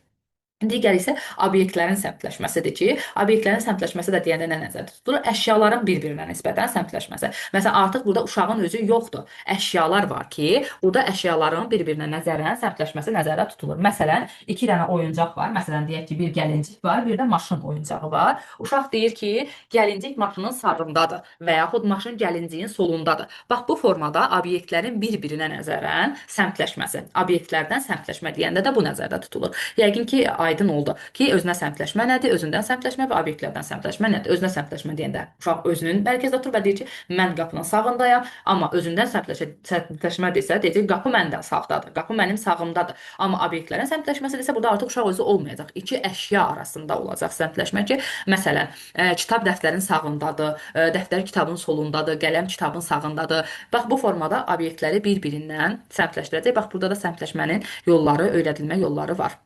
Digər isə obyektlərin səmtləşməsidir ki, obyektlərin səmtləşməsi də deyəndə nə nəzərdə tutulur? Əşyaların bir-birinə nisbətən səmtləşməsi. Məsələn, artıq burada uşağın özü yoxdur. Əşyalar var ki, burada əşyaların bir-birinə nəzərən səmtləşməsi nəzərdə tutulur. Məsələn, iki dənə oyuncaq var. Məsələn, deyək ki, bir gəlincik var, bir də maşın oyuncağı var. Uşaq deyir ki, gəlincik maşının sağındadır və yaxud maşın gəlinciyin solundadır. Bax, bu formada obyektlərin bir-birinə nəzərən səmtləşməsi. Obyektlərdən səmtləşmə deyəndə də bu nəzərdə tutulur. Yəqin ki, aydın oldu ki, özünə səmtləşmə nədir, özündən səmtləşmə və obyektlərdən səmtləşmə nədir? Özünə səmtləşmə deyəndə uşaq özünün mərkəzdə oturur və deyir ki, mən qapının sağındayam, amma özündən səmtləşmə desə, deyəcək qapı məndən sağdadır, qapı mənim sağımdadır. Amma obyektlərin səmtləşməsi desə, burada artıq uşaq özü olmayacaq. İki əşya arasında olacaq səmtləşmə ki, məsələn, kitab dəftərin sağındadır, dəftər kitabın solundadır, qələm kitabın sağındadır. Bax, bu formada obyektləri bir-birindən səmtləşdirəcək. Bax, burada da səmtləşmənin yolları, öyrədilmə yolları var.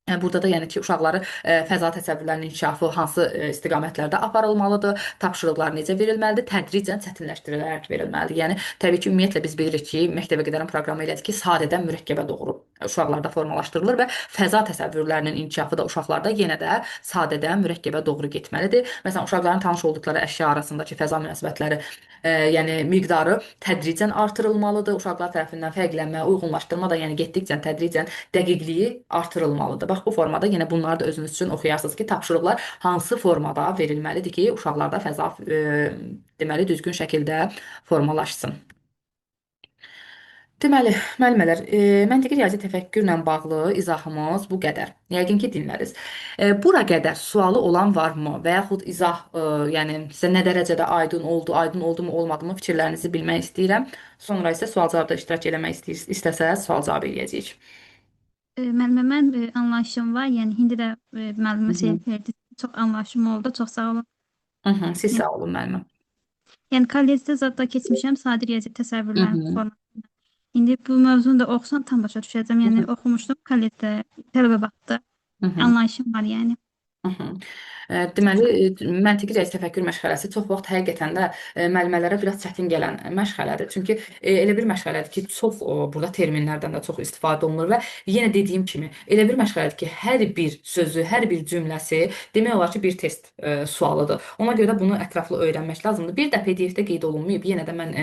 Burada da yəni ki, uşaqları fəza təsəvvürlərinin inkişafı hansı istiqamətlərdə aparılmalıdır, tapşırıqlar necə verilməlidir, tədricən çətinləşdirilərək verilməlidir. Yəni təbii ki, ümumiyyətlə biz bilirik ki, məktəbə qədərən proqramı elədik ki, sadədən mürəkkəbə doğru uşaqlarda formalaşdırılır və fəza təsəvvürlərinin inkişafı da uşaqlarda yenə də sadədən mürəkkəbə doğru getməlidir. Məsələn, uşaqların tanış olduqları əşya arasındakı fəza münasibətləri yəni miqdarı tədricən artırılmalıdır. Uşaqlar tərəfindən fərqlənmə, uyğunlaşdırma da yəni getdikcə tədricən dəqiqliyi artırılmalıdır. Bax, bu formada yenə bunları da özünüz üçün oxuyarsınız ki, tapşırıqlar hansı formada verilməlidir ki, uşaqlarda fəza deməli düzgün şəkildə formalaşsın. Deməli, müəllimələr, məntiqi riyazi təfəkkürlə bağlı izahımız bu qədər. Yəqin ki, dinləriz. Bura qədər sualı olan varmı və yaxud izah, yəni sizə nə dərəcədə aydın oldu mu, olmadı mı fikirlərinizi bilmək istəyirəm. Sonra isə sual-cavabda iştirak eləmək istəsəz sual-cavab eləyəcəyik. Müəllimə, mən anlayışım var. Yəni indi də müəllimə Hı hı. verdi. Çox anlayışım oldu. Çox sağ olun. Siz Yəni, sağ olun müəlliməm. yəni kollecdə zətdə keçmişəm sadə riyazi Hı təsəvvürlərin hı. formasında. İndi bu mövzunu da oxusam tam başa düşəcəm. Hı Yəni hı. oxumuşdum kollecdə tələbə vaxtı. Hı hı. Anlayışım var yəni. Hı hı. Deməli, məntiqi riyazi təfəkkür məşğələsi çox vaxt həqiqətən də müəllimələrə biraz çətin gələn məşğələdir. Çünki elə bir məşğələdir ki, çox burada terminlərdən də çox istifadə olunur və yenə dediyim kimi, elə bir məşğələdir ki, hər bir sözü, hər bir cümləsi demək olar ki, bir test sualıdır. Ona görə də bunu ətraflı öyrənmək lazımdır. Bir də PDF-də qeyd olunmayıb. Yenə də mən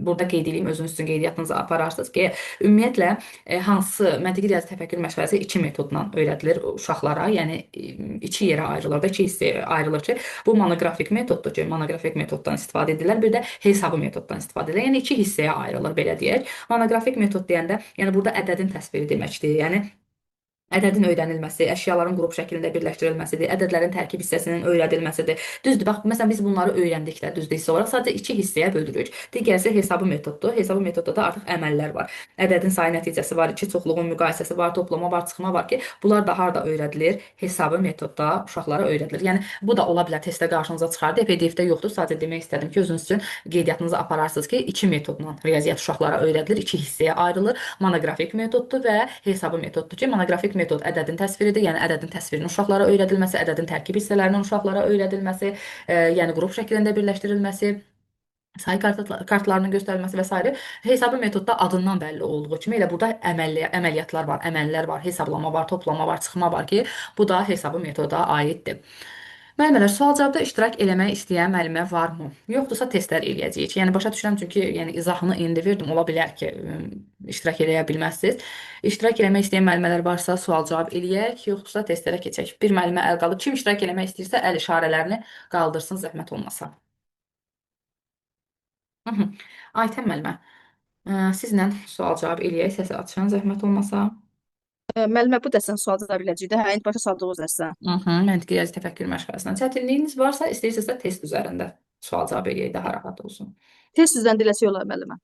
burada qeyd edeyim, özünüz üçün qeydiyyatınızı apararsınız ki, ümumiyyətlə hansı məntiqi riyazi təfəkkür məşğələsi iki metodla öyrədilir uşaqlara. Yəni iki yerə ayrılır da, iki hissəyə ayrılır ki, bu monoqrafik metoddur ki, monoqrafik metoddan istifadə edirlər, bir də hesabı metoddan istifadə edirlər. Yəni iki hissəyə ayrılır belə deyək. Monoqrafik metod deyəndə, yəni burada ədədin təsviri deməkdir. Yəni ədədin öyrənilməsi, əşyaların qrup şəklində birləşdirilməsidir, ədədlərin tərkib hissəsinin öyrədilməsidir. Düzdür, bax, məsələn, biz bunları öyrəndikdə düzdür hissə olaraq sadəcə iki hissəyə bölürük. Digərisi hesabı metoddur. Hesabı metodda da artıq əməllər var. Ədədin sayı nəticəsi var, iki çoxluğun müqayisəsi var, toplama var, çıxma var ki, bunlar da harda öyrədilir? Hesabı metodda uşaqlara öyrədilir. Yəni bu da ola bilər testdə qarşınıza çıxardı. PDF-də yoxdur. Sadəcə demək istədim ki, özünüz üçün qeydiyyatınızı apararsınız ki, iki metodla riyaziyyat uşaqlara öyrədilir, iki hissəyə ayrılır. Monoqrafik metoddur və hesabı metoddur ki, monoqrafik metod ədədin təsviridir, yəni ədədin təsvirinin uşaqlara öyrədilməsi, ədədin tərkib hissələrinin uşaqlara öyrədilməsi, yəni qrup şəklində birləşdirilməsi, sayı kartlarının göstərilməsi və s. Hesabı metodda adından bəlli olduğu kimi elə burada əməliyyatlar var, əməllər var, hesablama var, toplama var, çıxma var ki, bu da hesabı metoda aiddir. Müəllimələr, sual-cavabda iştirak eləmək istəyən müəllimə varmı? Yoxdursa testlər eləyəcəyik. Yəni başa düşürəm, çünki yəni izahını indi verdim, ola bilər ki, iştirak eləyə bilməzsiniz. İştirak eləmək istəyən müəllimələr varsa sual-cavab eləyək, yoxdursa testlərə keçək. Bir müəllimə əl qaldırıb, kim iştirak eləmək istəyirsə əl işarələrini qaldırsın, zəhmət olmasa. Aytən müəllimə, sizlə sual-cavab eləyək, səsi açın, zəhmət olmasa. Müəllimə, bu dəstən sual cavab eləyəcəkdə, hə, indi başa saldığınız dəstən. Məntiqi riyazi təfəkkür məşğələsindən çətinliyiniz varsa, istəyirsinizsə test üzərində sual-cavab eləyək, daha rahat olsun. Test sizdən diləsi olar müəllimə.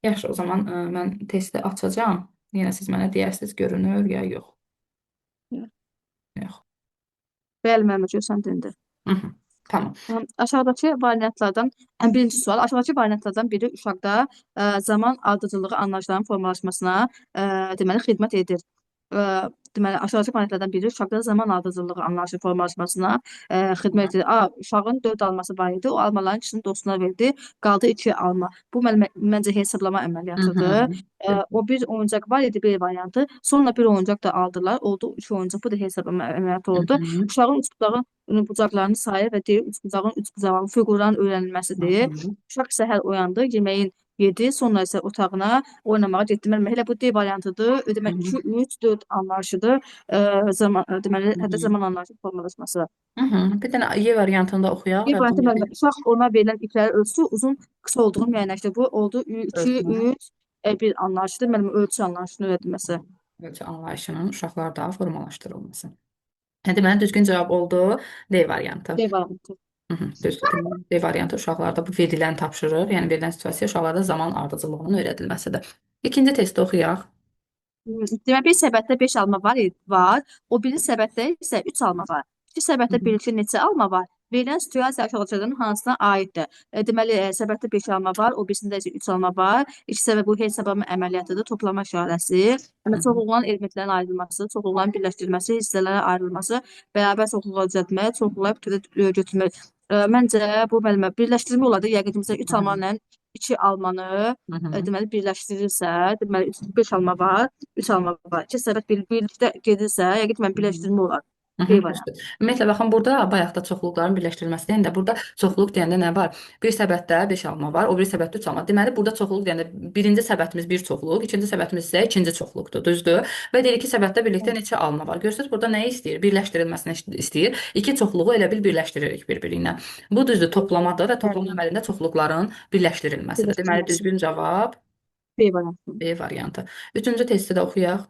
Yaxşı, o zaman mən testi açacağam. Yenə siz mənə deyərsiniz, görünür ya yox. Yox. Bəli müəllimə, görsəndində. Tamam. Aşağıdakı variantlardan, birinci sual, aşağıdakı variantlardan biri uşaqda zaman ardıcıllığı anlayışlarının formalaşmasına deməli xidmət edir. Deməli, aşağıdakı variantlardan biri uşaqda zaman ardıcıllığı anlayışı formalaşmasına xidmət edir. A, uşağın 4 alması var idi, o almaların ikisini dostuna verdi, qaldı 2 alma. Bu məncə hesablama əməliyyatıdır. O bir oyuncaq var idi, bir variantı. Sonra bir oyuncaq da aldılar, oldu 3 oyuncaq. Bu da hesablama əməliyyatı oldu. Uşağın uçbucağın bucaqlarını sayır və deyir, uçbucağın uçbucağı fiqurların öyrənilməsidir. Uşaq səhər oyandı, yeməyin yedi, sonra isə otağına oynamağa getdi. Elə bu D variantıdır. Deməli 2, 3, 4 anlayışıdır. Deməli, hətta zaman anlayışı formalaşması. Bir dənə Y variantında oxuyaq. Bir variantı müəllimə, uşaq ona verilən ipləri ölçüsü uzun, qısa olduğunu müəyyənləşdir. Bu oldu 2, 3, bir anlayışdır. Müəllimə, ölçü anlayışının öyrədilməsi. Ölçü anlayışının uşaqlarda formalaşdırılması. Deməli, düzgün cavab oldu D variantı. D variantı. Düzdür. Deməli, D variantı uşaqlarda bu verilən tapşırıq, yəni verilən situasiya uşaqlarda zaman ardıcıllığının öyrədilməsidir. İkinci testi oxuyaq. Deməli, bir səbətdə 5 alma var. O biri səbətdə isə 3 alma var. İki səbətdə birlikdə neçə alma var? Verilən situasiya aşağıdakılardan hansına aiddir? Deməli, səbətdə 5 alma var, o birisində isə 3 alma var. İki səbət bu hesablama əməliyyatıdır, toplama işarəsi. Yəni, çoxluqların elementlərin ayrılması, çoxluqların birləşdirilməsi, hissələrə ayrılması, bərabər çoxluğa düzəltmə, çoxluğa götürmək. Məncə bu müəllimə birləşdirmə olardı. Yəqin ki, məsələn, 3 alma ilə 2 almanı deməli birləşdirirsə, deməli 5 alma var, 3 alma var. İki səbət birlikdə gedirsə, yəqin ki, mən birləşdirmə olar. B variantı. Düzdür. Ümumiyyətlə baxın burada bayaq da çoxluqların birləşdirilməsi deyəndə burada çoxluq deyəndə nə var? Bir səbətdə 5 alma var, o biri səbətdə 3 alma. Deməli burada çoxluq deyəndə birinci səbətimiz bir çoxluq, ikinci səbətimiz isə ikinci çoxluqdur, düzdür? Və deyir iki səbətdə birlikdə neçə alma var? Görürsüz burada nə istəyir? Birləşdirilməsini istəyir. İki çoxluğu elə bil birləşdiririk bir-biri ilə. Bu düzdür, toplamadır və toplama əməlində çoxluqların birləşdirilməsidir. Deməli Birləşdirilməsi. düzgün cavab B variantı. B variantı. Üçüncü testi də oxuyaq.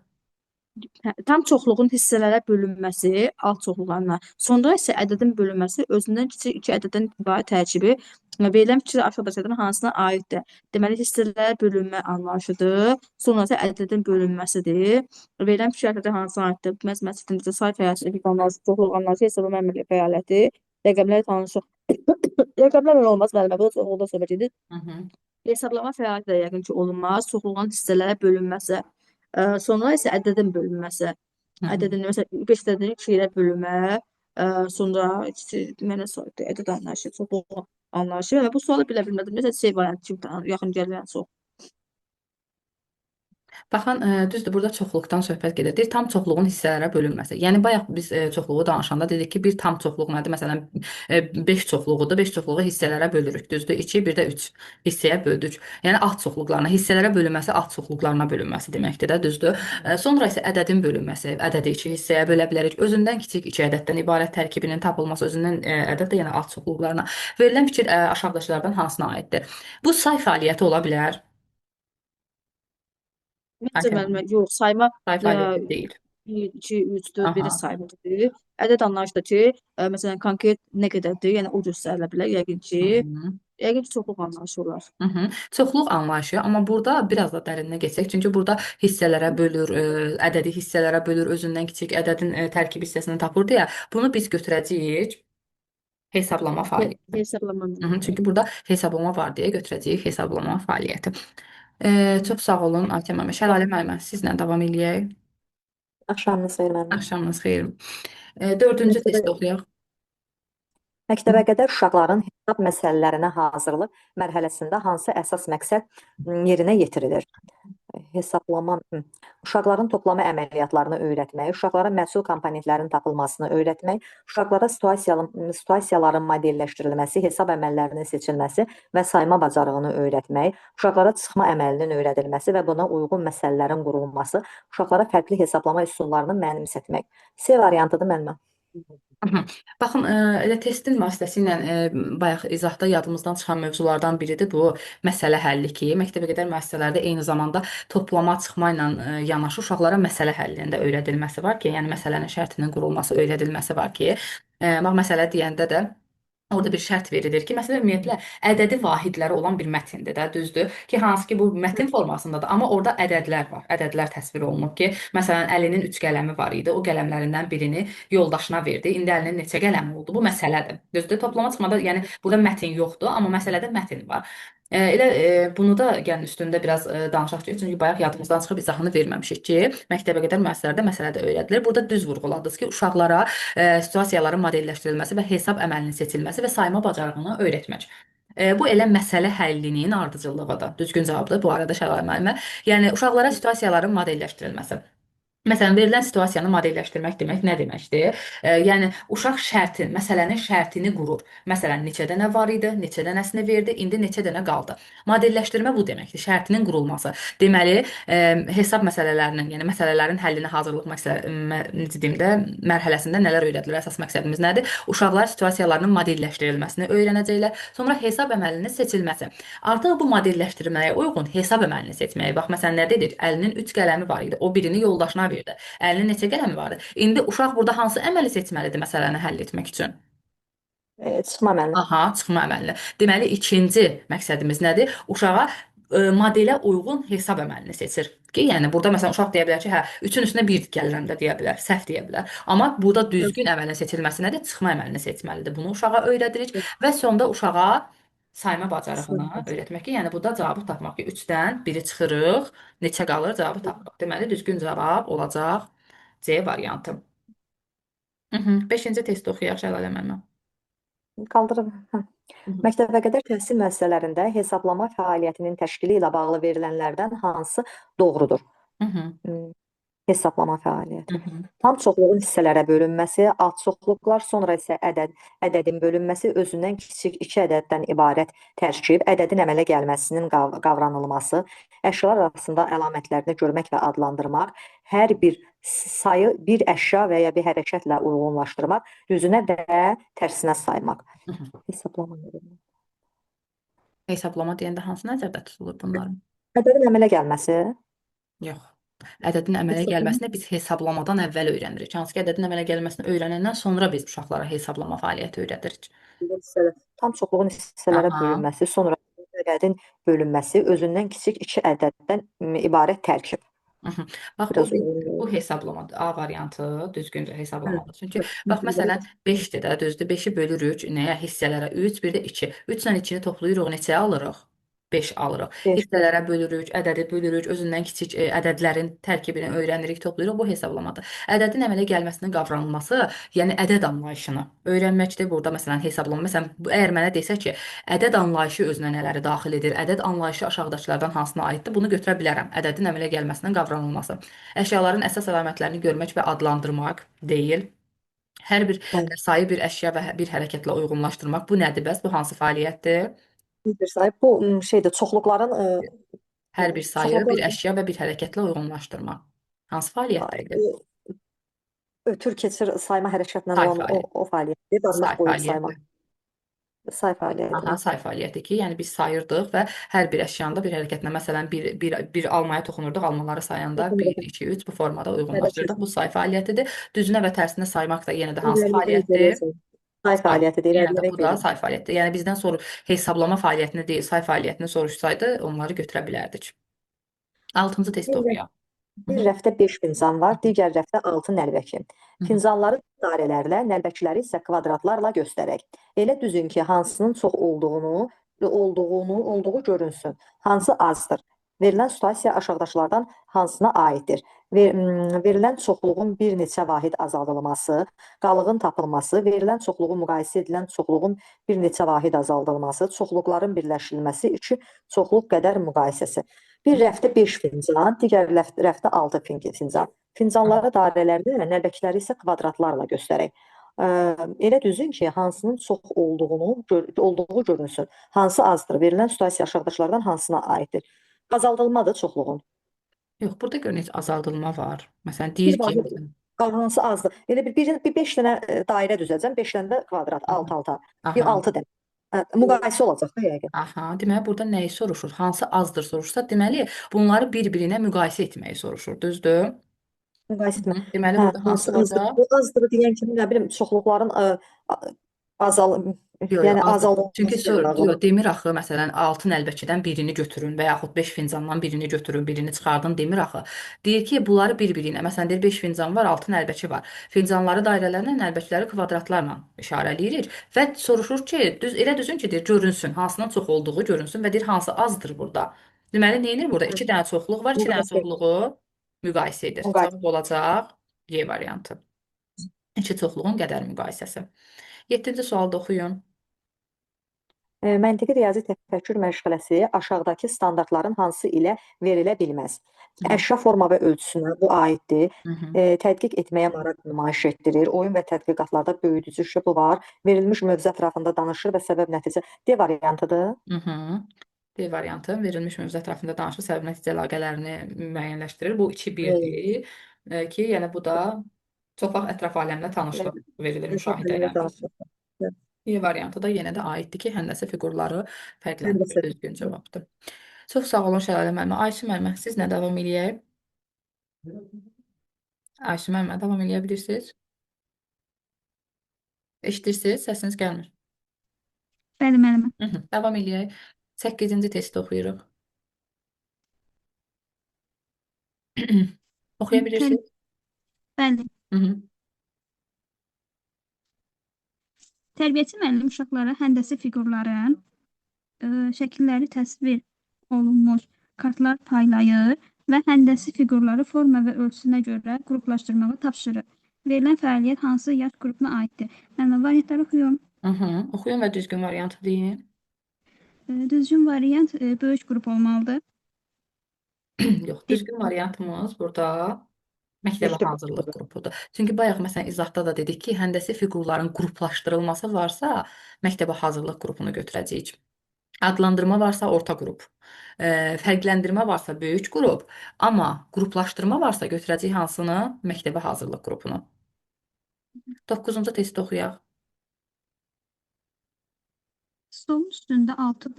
Tam çoxluğun hissələrə bölünməsi alt çoxluqlarına, sonra isə ədədin bölünməsi özündən kiçik iki ədəddən ibarət tərkibi verilən fikir aşağıdakılardan hansına aiddir? Deməli, hissələrə bölünmə anlayışıdır. Sonra isə ədədin bölünməsidir. Verilən fikir aşağıdakılardan hansına aiddir? Məsələn, say fəaliyyəti, anlayışı, çoxluq anlayışı, hesablama əməli fəaliyyəti, rəqəmlərlə tanışıq. Rəqəmlərlə olmaz, müəllimə, bu da çoxluqda söhbət edir. Hesablama fəaliyyəti də yəqin ki, olunmaz. Çoxluğun hissələrə bölünməsi. Sonra isə ədədin bölünməsi. Ədədin, məsələn, 5 ədədin 2 ilə bölünmə, sonra mənə sordu, ədəd anlayışı, çoxluq anlayışı və bu sualı bilə bilmədim. Məsələn, C variantı kimi yaxın gəlir ən çox. Baxın, düzdür, burada çoxluqdan söhbət gedir. Deyir, tam çoxluğun hissələrə bölünməsi. Yəni bayaq biz çoxluğu danışanda dedik ki, bir tam çoxluq nədir? Məsələn, 5 çoxluğudur. 5 çoxluğu hissələrə bölürük, düzdür? 2, bir də 3 hissəyə böldük. Yəni alt çoxluqlarına, hissələrə bölünməsi alt çoxluqlarına bölünməsi deməkdir də, düzdür? Sonra isə ədədin bölünməsi. Ədədi 2 hissəyə bölə bilərik. Özündən kiçik 2 ədəddən ibarət tərkibinin tapılması, özündən ədəd də yəni alt çoxluqlarına. Verilən fikir aşağıdakılardan hansına aiddir? Bu say fəaliyyəti ola bilər. Məncə müəllimə, yox, sayma Say fəaliyyəti deyil. 1, 2, 3, 4 Aha. belə saymadır. Ədəd anlayışda ki, məsələn, konkret nə qədərdir, yəni o göstərilə bilər. Yəqin ki, çoxluq anlayışı olar. Çoxluq anlayışı, amma burada biraz da dərinə keçsək, çünki burada hissələrə bölür, ədədi hissələrə bölür, özündən kiçik ədədin tərkib hissəsini tapır deyə bunu biz götürəcəyik hesablama fəaliyyəti. Hesablama. Çünki burada hesablama var deyə götürəcəyik hesablama fəaliyyəti. Çox sağ olun Aytən müəllimə. Şəlalə müəllimə, sizlə davam eləyək. Axşamınız xeyir müəllim. Axşamınız xeyir. Dördüncü testi oxuyaq. Məktəbə qədər uşaqların hesab məsələlərinə hazırlıq mərhələsində hansı əsas məqsəd yerinə yetirilir? Hesablama, uşaqların toplama əməliyyatlarını öyrətmək, uşaqlara məhsul komponentlərinin tapılmasını öyrətmək, uşaqlara situasiyaların modelləşdirilməsi, hesab əməllərinin seçilməsi və sayma bacarığını öyrətmək, uşaqlara çıxma əməlinin öyrədilməsi və buna uyğun məsələlərin qurulması, uşaqlara fərqli hesablama üsullarını mənimsətmək. C variantıdır müəllimə. Baxın, elə testin vasitəsilə bayaq izahda yadımızdan çıxan mövzulardan biridir bu məsələ həlli ki, məktəbə qədər müəssisələrdə eyni zamanda toplama çıxma ilə yanaşı uşaqlara məsələ həllinin də öyrədilməsi var ki, yəni məsələnin şərtinin qurulması, öyrədilməsi var ki, bax məsələ deyəndə də orada bir şərt verilir ki, məsələn, ümumiyyətlə ədədi vahidləri olan bir mətndir də, düzdür? Ki, hansı ki, bu mətn formasındadır, amma orada ədədlər var. Ədədlər təsvir olunub ki, məsələn, Əlinin 3 qələmi var idi. O qələmlərindən birini yoldaşına verdi. İndi Əlinin neçə qələmi oldu? Bu məsələdir. Düzdür? Toplama çıxmada, yəni burada mətn yoxdur, amma məsələdə mətn var. Elə bunu da gəlin üstündə biraz danışaq ki, çünki bayaq yadımızdan çıxıb izahını verməmişik ki, məktəbə qədər müəssisələrdə məsələ də öyrədilir. Burada düz vurğuladınız ki, uşaqlara situasiyaların modelləşdirilməsi və hesab əməlinin seçilməsi və sayma bacarığını öyrətmək. Bu elə məsələ həllinin ardıcıllığıdır. Düzgün cavabdır bu arada Şəlalə müəllimə. Yəni uşaqlara situasiyaların modelləşdirilməsi. Məsələn, verilən situasiyanı modelləşdirmək demək nə deməkdir? Yəni uşaq şərtin, məsələnin şərtini qurur. Məsələn, neçə dənə var idi, neçə dənəsini verdi, indi neçə dənə qaldı. Modelləşdirmə bu deməkdir, şərtinin qurulması. Deməli, hesab məsələlərinin, yəni məsələlərin həllini hazırlıq necə deyim də, mərhələsində nələr öyrədilir? Əsas məqsədimiz nədir? Uşaqlar situasiyalarının modelləşdirilməsini öyrənəcəklər. Sonra hesab əməlinin seçilməsi. Artıq bu modelləşdirməyə uyğun hesab əməlini seçməyə. Bax, məsələn, nə dedik? Əlinin 3 qələmi var idi. O birini yoldaşına verdi. Əlinin neçə qələmi vardı? İndi uşaq burada hansı əməli seçməlidir məsələni həll etmək üçün? Çıxma əməlini. Aha, çıxma əməlini. Deməli, ikinci məqsədimiz nədir? Uşağa modelə uyğun hesab əməlini seçir. Ki, yəni burada məsələn uşaq deyə bilər ki, hə, 3-ün üstünə 1 gəlirəm də deyə bilər, səhv deyə bilər. Amma burada düzgün əməlin seçilməsi nədir? Çıxma əməlini seçməlidir. Bunu uşağa öyrədirik və sonda uşağa sayma bacarığını öyrətmək ki, yəni burada cavabı tapmaq ki, 3-dən 1-i çıxırıq, neçə qalır cavabı tapırıq. Deməli, düzgün cavab olacaq C variantı. 5-ci testi oxuyaq Şəlalə müəllimə. Qaldırıb. Hı hı. Məktəbəqədər təhsil müəssisələrində hesablama fəaliyyətinin təşkili ilə bağlı verilənlərdən hansı doğrudur? Hı hı. Hesablama fəaliyyəti. Hı hı. Tam çoxluğun hissələrə bölünməsi, alt çoxluqlar, sonra isə ədədin bölünməsi, özündən kiçik 2 ədəddən ibarət tərkib, ədədin əmələ gəlməsinin qavranılması, əşyalar arasında əlamətlərini görmək və adlandırmaq, hər bir sayı bir əşya və ya bir hərəkətlə uyğunlaşdırmaq, düzünə və tərsinə saymaq. Hı hı. Hesablama. Hesablama deyəndə hansı nəzərdə tutulur bunların? Ədədin əmələ gəlməsi. Yox. Ədədin əmələ Hesablama. gəlməsini biz hesablamadan əvvəl öyrənirik. Hansı ki, ədədin əmələ gəlməsini öyrənəndən sonra biz uşaqlara hesablama fəaliyyəti öyrədirik. Tam çoxluğun hissələrə Aha. bölünməsi, sonra ədədin bölünməsi, özündən kiçik 2 ədəddən ibarət tərkib. Hı hı. Bax, Biraz bu hesablamadır. A variantı düzgün hesablamadır. Çünki bax, məsələn, 5-dir də, düzdür? 5-i bölürük nəyə? Hissələrə 3, bir də 2. 3 ilə 2-ni toplayırıq, neçəyə alırıq? 5 alırıq. Beş. Hissələrə bölürük, ədədi bölürük, özündən kiçik ədədlərin tərkibini öyrənirik, toplayırıq. Bu hesablamadır. Ədədin əmələ gəlməsinin qavranılması, yəni ədəd anlayışını öyrənməkdir. Burada məsələn hesablama. Məsələn, əgər mənə desə ki, ədəd anlayışı özünə nələri daxil edir, ədəd anlayışı aşağıdakılardan hansına aiddir, bunu götürə bilərəm. Ədədin əmələ gəlməsinin qavranılması. Əşyaların əsas əlamətlərini görmək və adlandırmaq deyil. Hər bir sayı bir əşya və bir hərəkətlə uyğunlaşdırmaq. Bu nədir bəs? Bu hansı fəaliyyətdir? Bir sayı. Bu şeydir, çoxluqların Hər bir sayı, bir çoxluqların əşya və bir hərəkətlə uyğunlaşdırmaq. Hansı fəaliyyətdir? ötür keçir sayma hərəkətlə Say olan fəaliyyəti. o fəaliyyətdir. Say Barmaq qoyub sayma. fəaliyyəti. Say fəaliyyəti. Aha, say fəaliyyəti ki, yəni biz sayırdıq və hər bir əşyanın da bir hərəkətinə, məsələn, bir almaya toxunurduq, almaları sayanda 1, 2, 3 bu formada uyğunlaşdırdıq. Bu say fəaliyyətidir. Düzünə və tərsinə saymaq da yenə də hansı fəaliyyətdir? Say fəaliyyətidir. Yenə də bu da say fəaliyyətidir. Yəni bizdən sonra hesablama fəaliyyətini deyil, say fəaliyyətini soruşsaydı, onları götürə bilərdik. 6-cı testi oxuyaq. Bir rəfdə 5 fincan var, digər rəfdə 6 nəlbəki. Hı. Fincanları dairələrlə, nəlbəkiləri isə kvadratlarla göstərək. Elə düzün ki, hansının çox olduğu görünsün. Hansı azdır? Verilən situasiya aşağıdakılardan hansına aiddir? Verilən çoxluğun bir neçə vahid azaldılması, qalığın tapılması, verilən çoxluğu müqayisə edilən çoxluğun bir neçə vahid azaldılması, çoxluqların birləşdirilməsi, 2 çoxluq qədər müqayisəsi. Bir rəfdə 5 fincan, digər rəfdə 6 fincan. Fincanları dairələrdə, nəlbəkiləri isə kvadratlarla göstərək. Elə düzün ki, hansının çox olduğu görünsün. Hansı azdır? Verilən situasiya aşağıdakılardan hansına aiddir? Azaldılmadır çoxluğun. Yox, burada görünür azaldılma var. Məsələn, deyir ki, Hansı azdır? Elə bir 5 dənə dairə düzəcəm, 5 dənə də kvadrat, alt-alta. Bir 6 dənə. Müqayisə olacaq da yəqin. Aha, deməli burada nəyi soruşur? Hansı azdır soruşsa, deməli bunları bir-birinə müqayisə etməyi soruşur, düzdür? Müqayisə etmə. Deməli burada hansı olacaq? Bu azdır deyən kimi, nə bilim, çoxluqların yəni azaldılması. Çünki demir axı, məsələn, 6 nəlbəkidən birini götürün və yaxud 5 fincandan birini götürün, birini çıxardın demir axı. Deyir ki, bunları bir-birinə, məsələn, deyir 5 fincan var, 6 nəlbəki var. Fincanları dairələrlə, nəlbəkiləri kvadratlarla işarələyirik və soruşur ki, elə düzün ki, deyir, görünsün, hansının çox olduğu görünsün və deyir hansı azdır burada. Deməli, neyinir burada? 2 dənə çoxluq var, 2 dənə çoxluğu müqayisə edir. Cavab olacaq Y variantı. 2 çoxluğun qədər müqayisəsi. 7-ci sualda oxuyun. Məntiqi riyazi təfəkkür məşğələsi aşağıdakı standartların hansı ilə verilə bilməz? Əşya forma və ölçüsünə bu aiddir. Hı hı. Tədqiq etməyə maraq nümayiş etdirir. Oyun və tədqiqatlarda böyüdücü şübhə var. Verilmiş mövzu ətrafında danışır və səbəb nəticə D variantıdır. Hı hı. D variantı verilmiş mövzu ətrafında danışır, səbəb nəticə əlaqələrini müəyyənləşdirir. Bu 2-1-dir ki, yəni bu da çox vaxt ətraf aləmlə tanışlıq verilir Hesab müşahidəyə. danışır. E variantı da yenə də aiddir ki, həndəsə fiqurları fərqləndirir. Həndəsə Düzgün cavabdır. Çox sağ olun Şəlalə müəllimə. Ayşə müəllimə, siz nə davam eləyək? Ayşə müəllimə, davam eləyə bilirsiniz? Eşidirsiniz? Səsiniz gəlmir. Bəli, müəllimə. Davam eləyək. 8-ci testi oxuyuruq. Oxuya bilirsiniz? Bəli. Hı -hı. Tərbiyəçi müəllim uşaqlara həndəsi fiqurların şəkilləri təsvir olunmuş kartlar paylayır və həndəsi fiqurları forma və ölçüsünə görə qruplaşdırmağı tapşırır. Verilən fəaliyyət hansı yaş qrupuna aiddir? Mən variantları oxuyuyorum. Oxuyun və düzgün variantı deyin. Düzgün variant böyük qrup olmalıdır. Yox, düzgün variantımız burada məktəbə Məktəb hazırlıq qrupudur. Çünki bayaq məsələn izahda da dedik ki, həndəsi fiqurların qruplaşdırılması varsa, məktəbə hazırlıq qrupunu götürəcəyik. Adlandırma varsa orta qrup, fərqləndirmə varsa böyük qrup, amma qruplaşdırma varsa götürəcək hansını? Məktəbə hazırlıq qrupunu. 9-cu testi oxuyaq. Stolun üstündə 6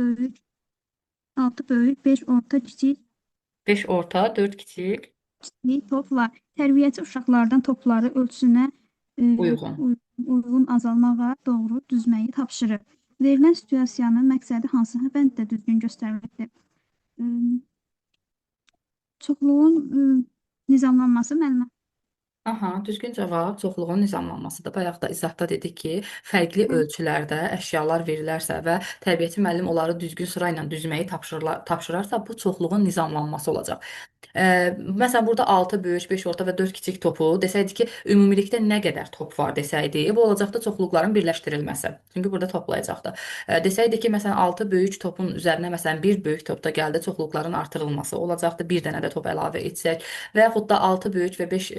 böyük, 5 orta, kiçik 5 orta, 4 kiçik, top var. Tərbiyəçi uşaqlardan topları ölçüsünə uyğun azalmağa doğru düzməyi tapşırır. Verilən situasiyanın məqsədi hansı bənddə düzgün göstərilibdir? Çoxluğun nizamlanması müəllimə. Aha, düzgün cavab çoxluğun nizamlanmasıdır. Bayaq da izahda dedik ki, fərqli ölçülərdə əşyalar verilərsə və tərbiyəçi müəllim onları düzgün sıra ilə düzməyi tapşırarsa, bu çoxluğun nizamlanması olacaq. Məsələn, burada 6 böyük, 5 orta və 4 kiçik topu desəydik ki, ümumilikdə nə qədər top var desəydi, bu olacaqdı çoxluqların birləşdirilməsi. Çünki burada toplayacaqdı. Desəydik ki, məsələn, 6 böyük topun üzərinə məsələn bir böyük top da gəldi, çoxluqların artırılması olacaqdı. Bir dənə də top əlavə etsək və yaxud da 6 böyük və 5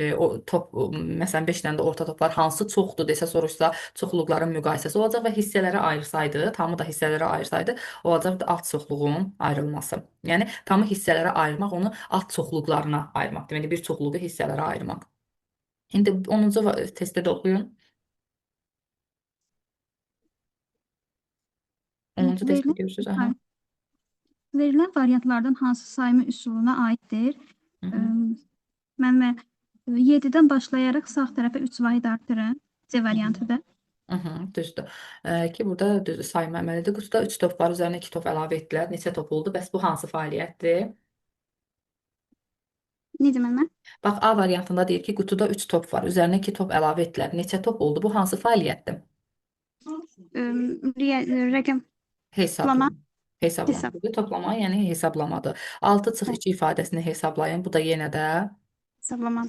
top, məsələn 5 dənə də orta top var, hansı çoxdur desə soruşsa, çoxluqların müqayisəsi olacaq və hissələrə ayırsaydı, tamı da hissələrə ayırsaydı, olacaqdı alt çoxluğun ayrılması. Yəni tamı hissələrə ayırmaq onu alt çoxluqlarına ayırmaq. Deməli bir çoxluğu hissələrə ayırmaq. İndi 10-cu testdə də oxuyun. 10-cu testdə görürsüz. Aha. Verilən variantlardan hansı sayma üsuluna aiddir? Mən 7-dən başlayaraq sağ tərəfə 3 vahid artırın. C variantıdır. Düzdür. Ki burada düzdür sayma əməlidir. Qutuda 3 top var, üzərinə 2 top əlavə etdilər. Neçə top oldu? Bəs bu hansı fəaliyyətdir? Necə müəllimə? Bax, A variantında deyir ki, qutuda 3 top var, üzərinə 2 top əlavə etdilər. Neçə top oldu? Bu hansı fəaliyyətdir? Rəqəm Hesablama. Hesab. Toplama, yəni hesablamadır. 6 çıx 2 ifadəsini hesablayın. Bu da yenə də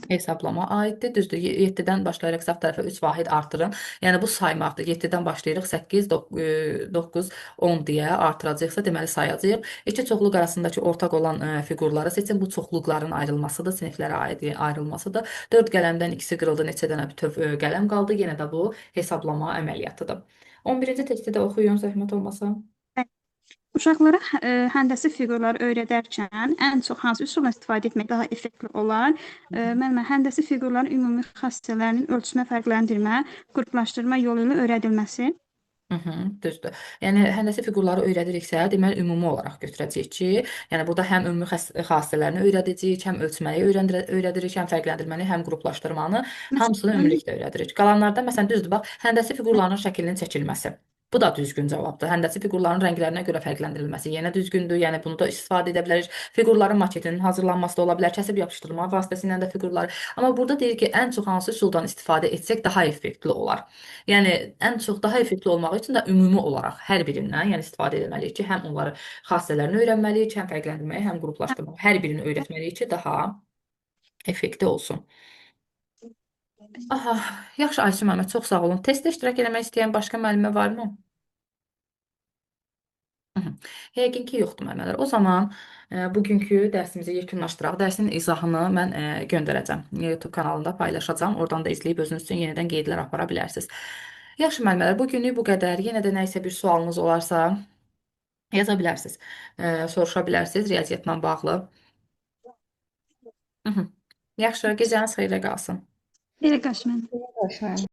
hesablama aiddir. Düzdür. 7-dən başlayaraq sağ tərəfə 3 vahid artırın. Yəni bu saymaqdır. 7-dən başlayırıq 8, 9, 10 deyə artıracaqsa deməli sayacağıq. İki çoxluq arasındakı ortaq olan fiqurları seçin. Bu çoxluqların ayrılmasıdır, siniflərə ayrılmasıdır. 4 qələmdən ikisi qırıldı, neçə dənə bütöv qələm qaldı. Yenə də bu hesablama əməliyyatıdır. 11-ci testi də oxuyun, zəhmət olmasa. Uşaqlara həndəsi fiqurları öyrədərkən ən çox hansı üsuldan istifadə etmək daha effektli olar? Müəllimə, həndəsi fiqurların ümumi xassələrinin ölçmə, fərqləndirmə, qruplaşdırma yolu ilə öyrədilməsi. Düzdür. Yəni həndəsi fiqurları öyrədiriksə, deməli ümumi olaraq götürəcəyik ki, yəni burada həm ümumi xassələrini öyrədəcəyik, həm ölçməyi öyrədirik, həm fərqləndirməni, həm qruplaşdırmanı, hamısını ümumilikdə öyrədirik. Qalanlarda məsələn düzdür, bax, həndəsi fiqurların şəklinin çəkilməsi. Bu da düzgün cavabdır. Həndəsi fiqurların rənglərinə görə fərqləndirilməsi yenə düzgündür. Yəni bunu da istifadə edə bilərik. Fiqurların maketinin hazırlanması da ola bilər, kəsib yapışdırma vasitəsilə də fiqurları. Amma burada deyir ki, ən çox hansı üsuldan istifadə etsək daha effektli olar. Yəni ən çox daha effektli olmaq üçün də ümumi olaraq hər birindən, yəni istifadə etməliyik ki, həm onları xassələrini öyrənməliyik, həm fərqləndirməyi, həm qruplaşdırmağı. Hər birini öyrətməliyik ki, daha effektli olsun. Aha, yaxşı Ayşə müəllimə, çox sağ olun. Testdə iştirak etmək istəyən başqa müəllimə varmı? Yəqin ki, yoxdur müəllimlər. O zaman bugünkü dərsimizi yekunlaşdıraq. Dərsin izahını mən göndərəcəm. YouTube kanalında paylaşacağam. Oradan da izləyib özünüz üçün yenidən qeydlər apara bilərsiniz. Yaxşı müəllimlər, bugünlük bu qədər. Yenə də nə isə bir sualınız olarsa yaza bilərsiniz. Soruşa bilərsiniz riyaziyyatla bağlı. Mhm. Yaxşı, gecəniz xeyrə qalsın. Belə qarşı mənim. Başlayın.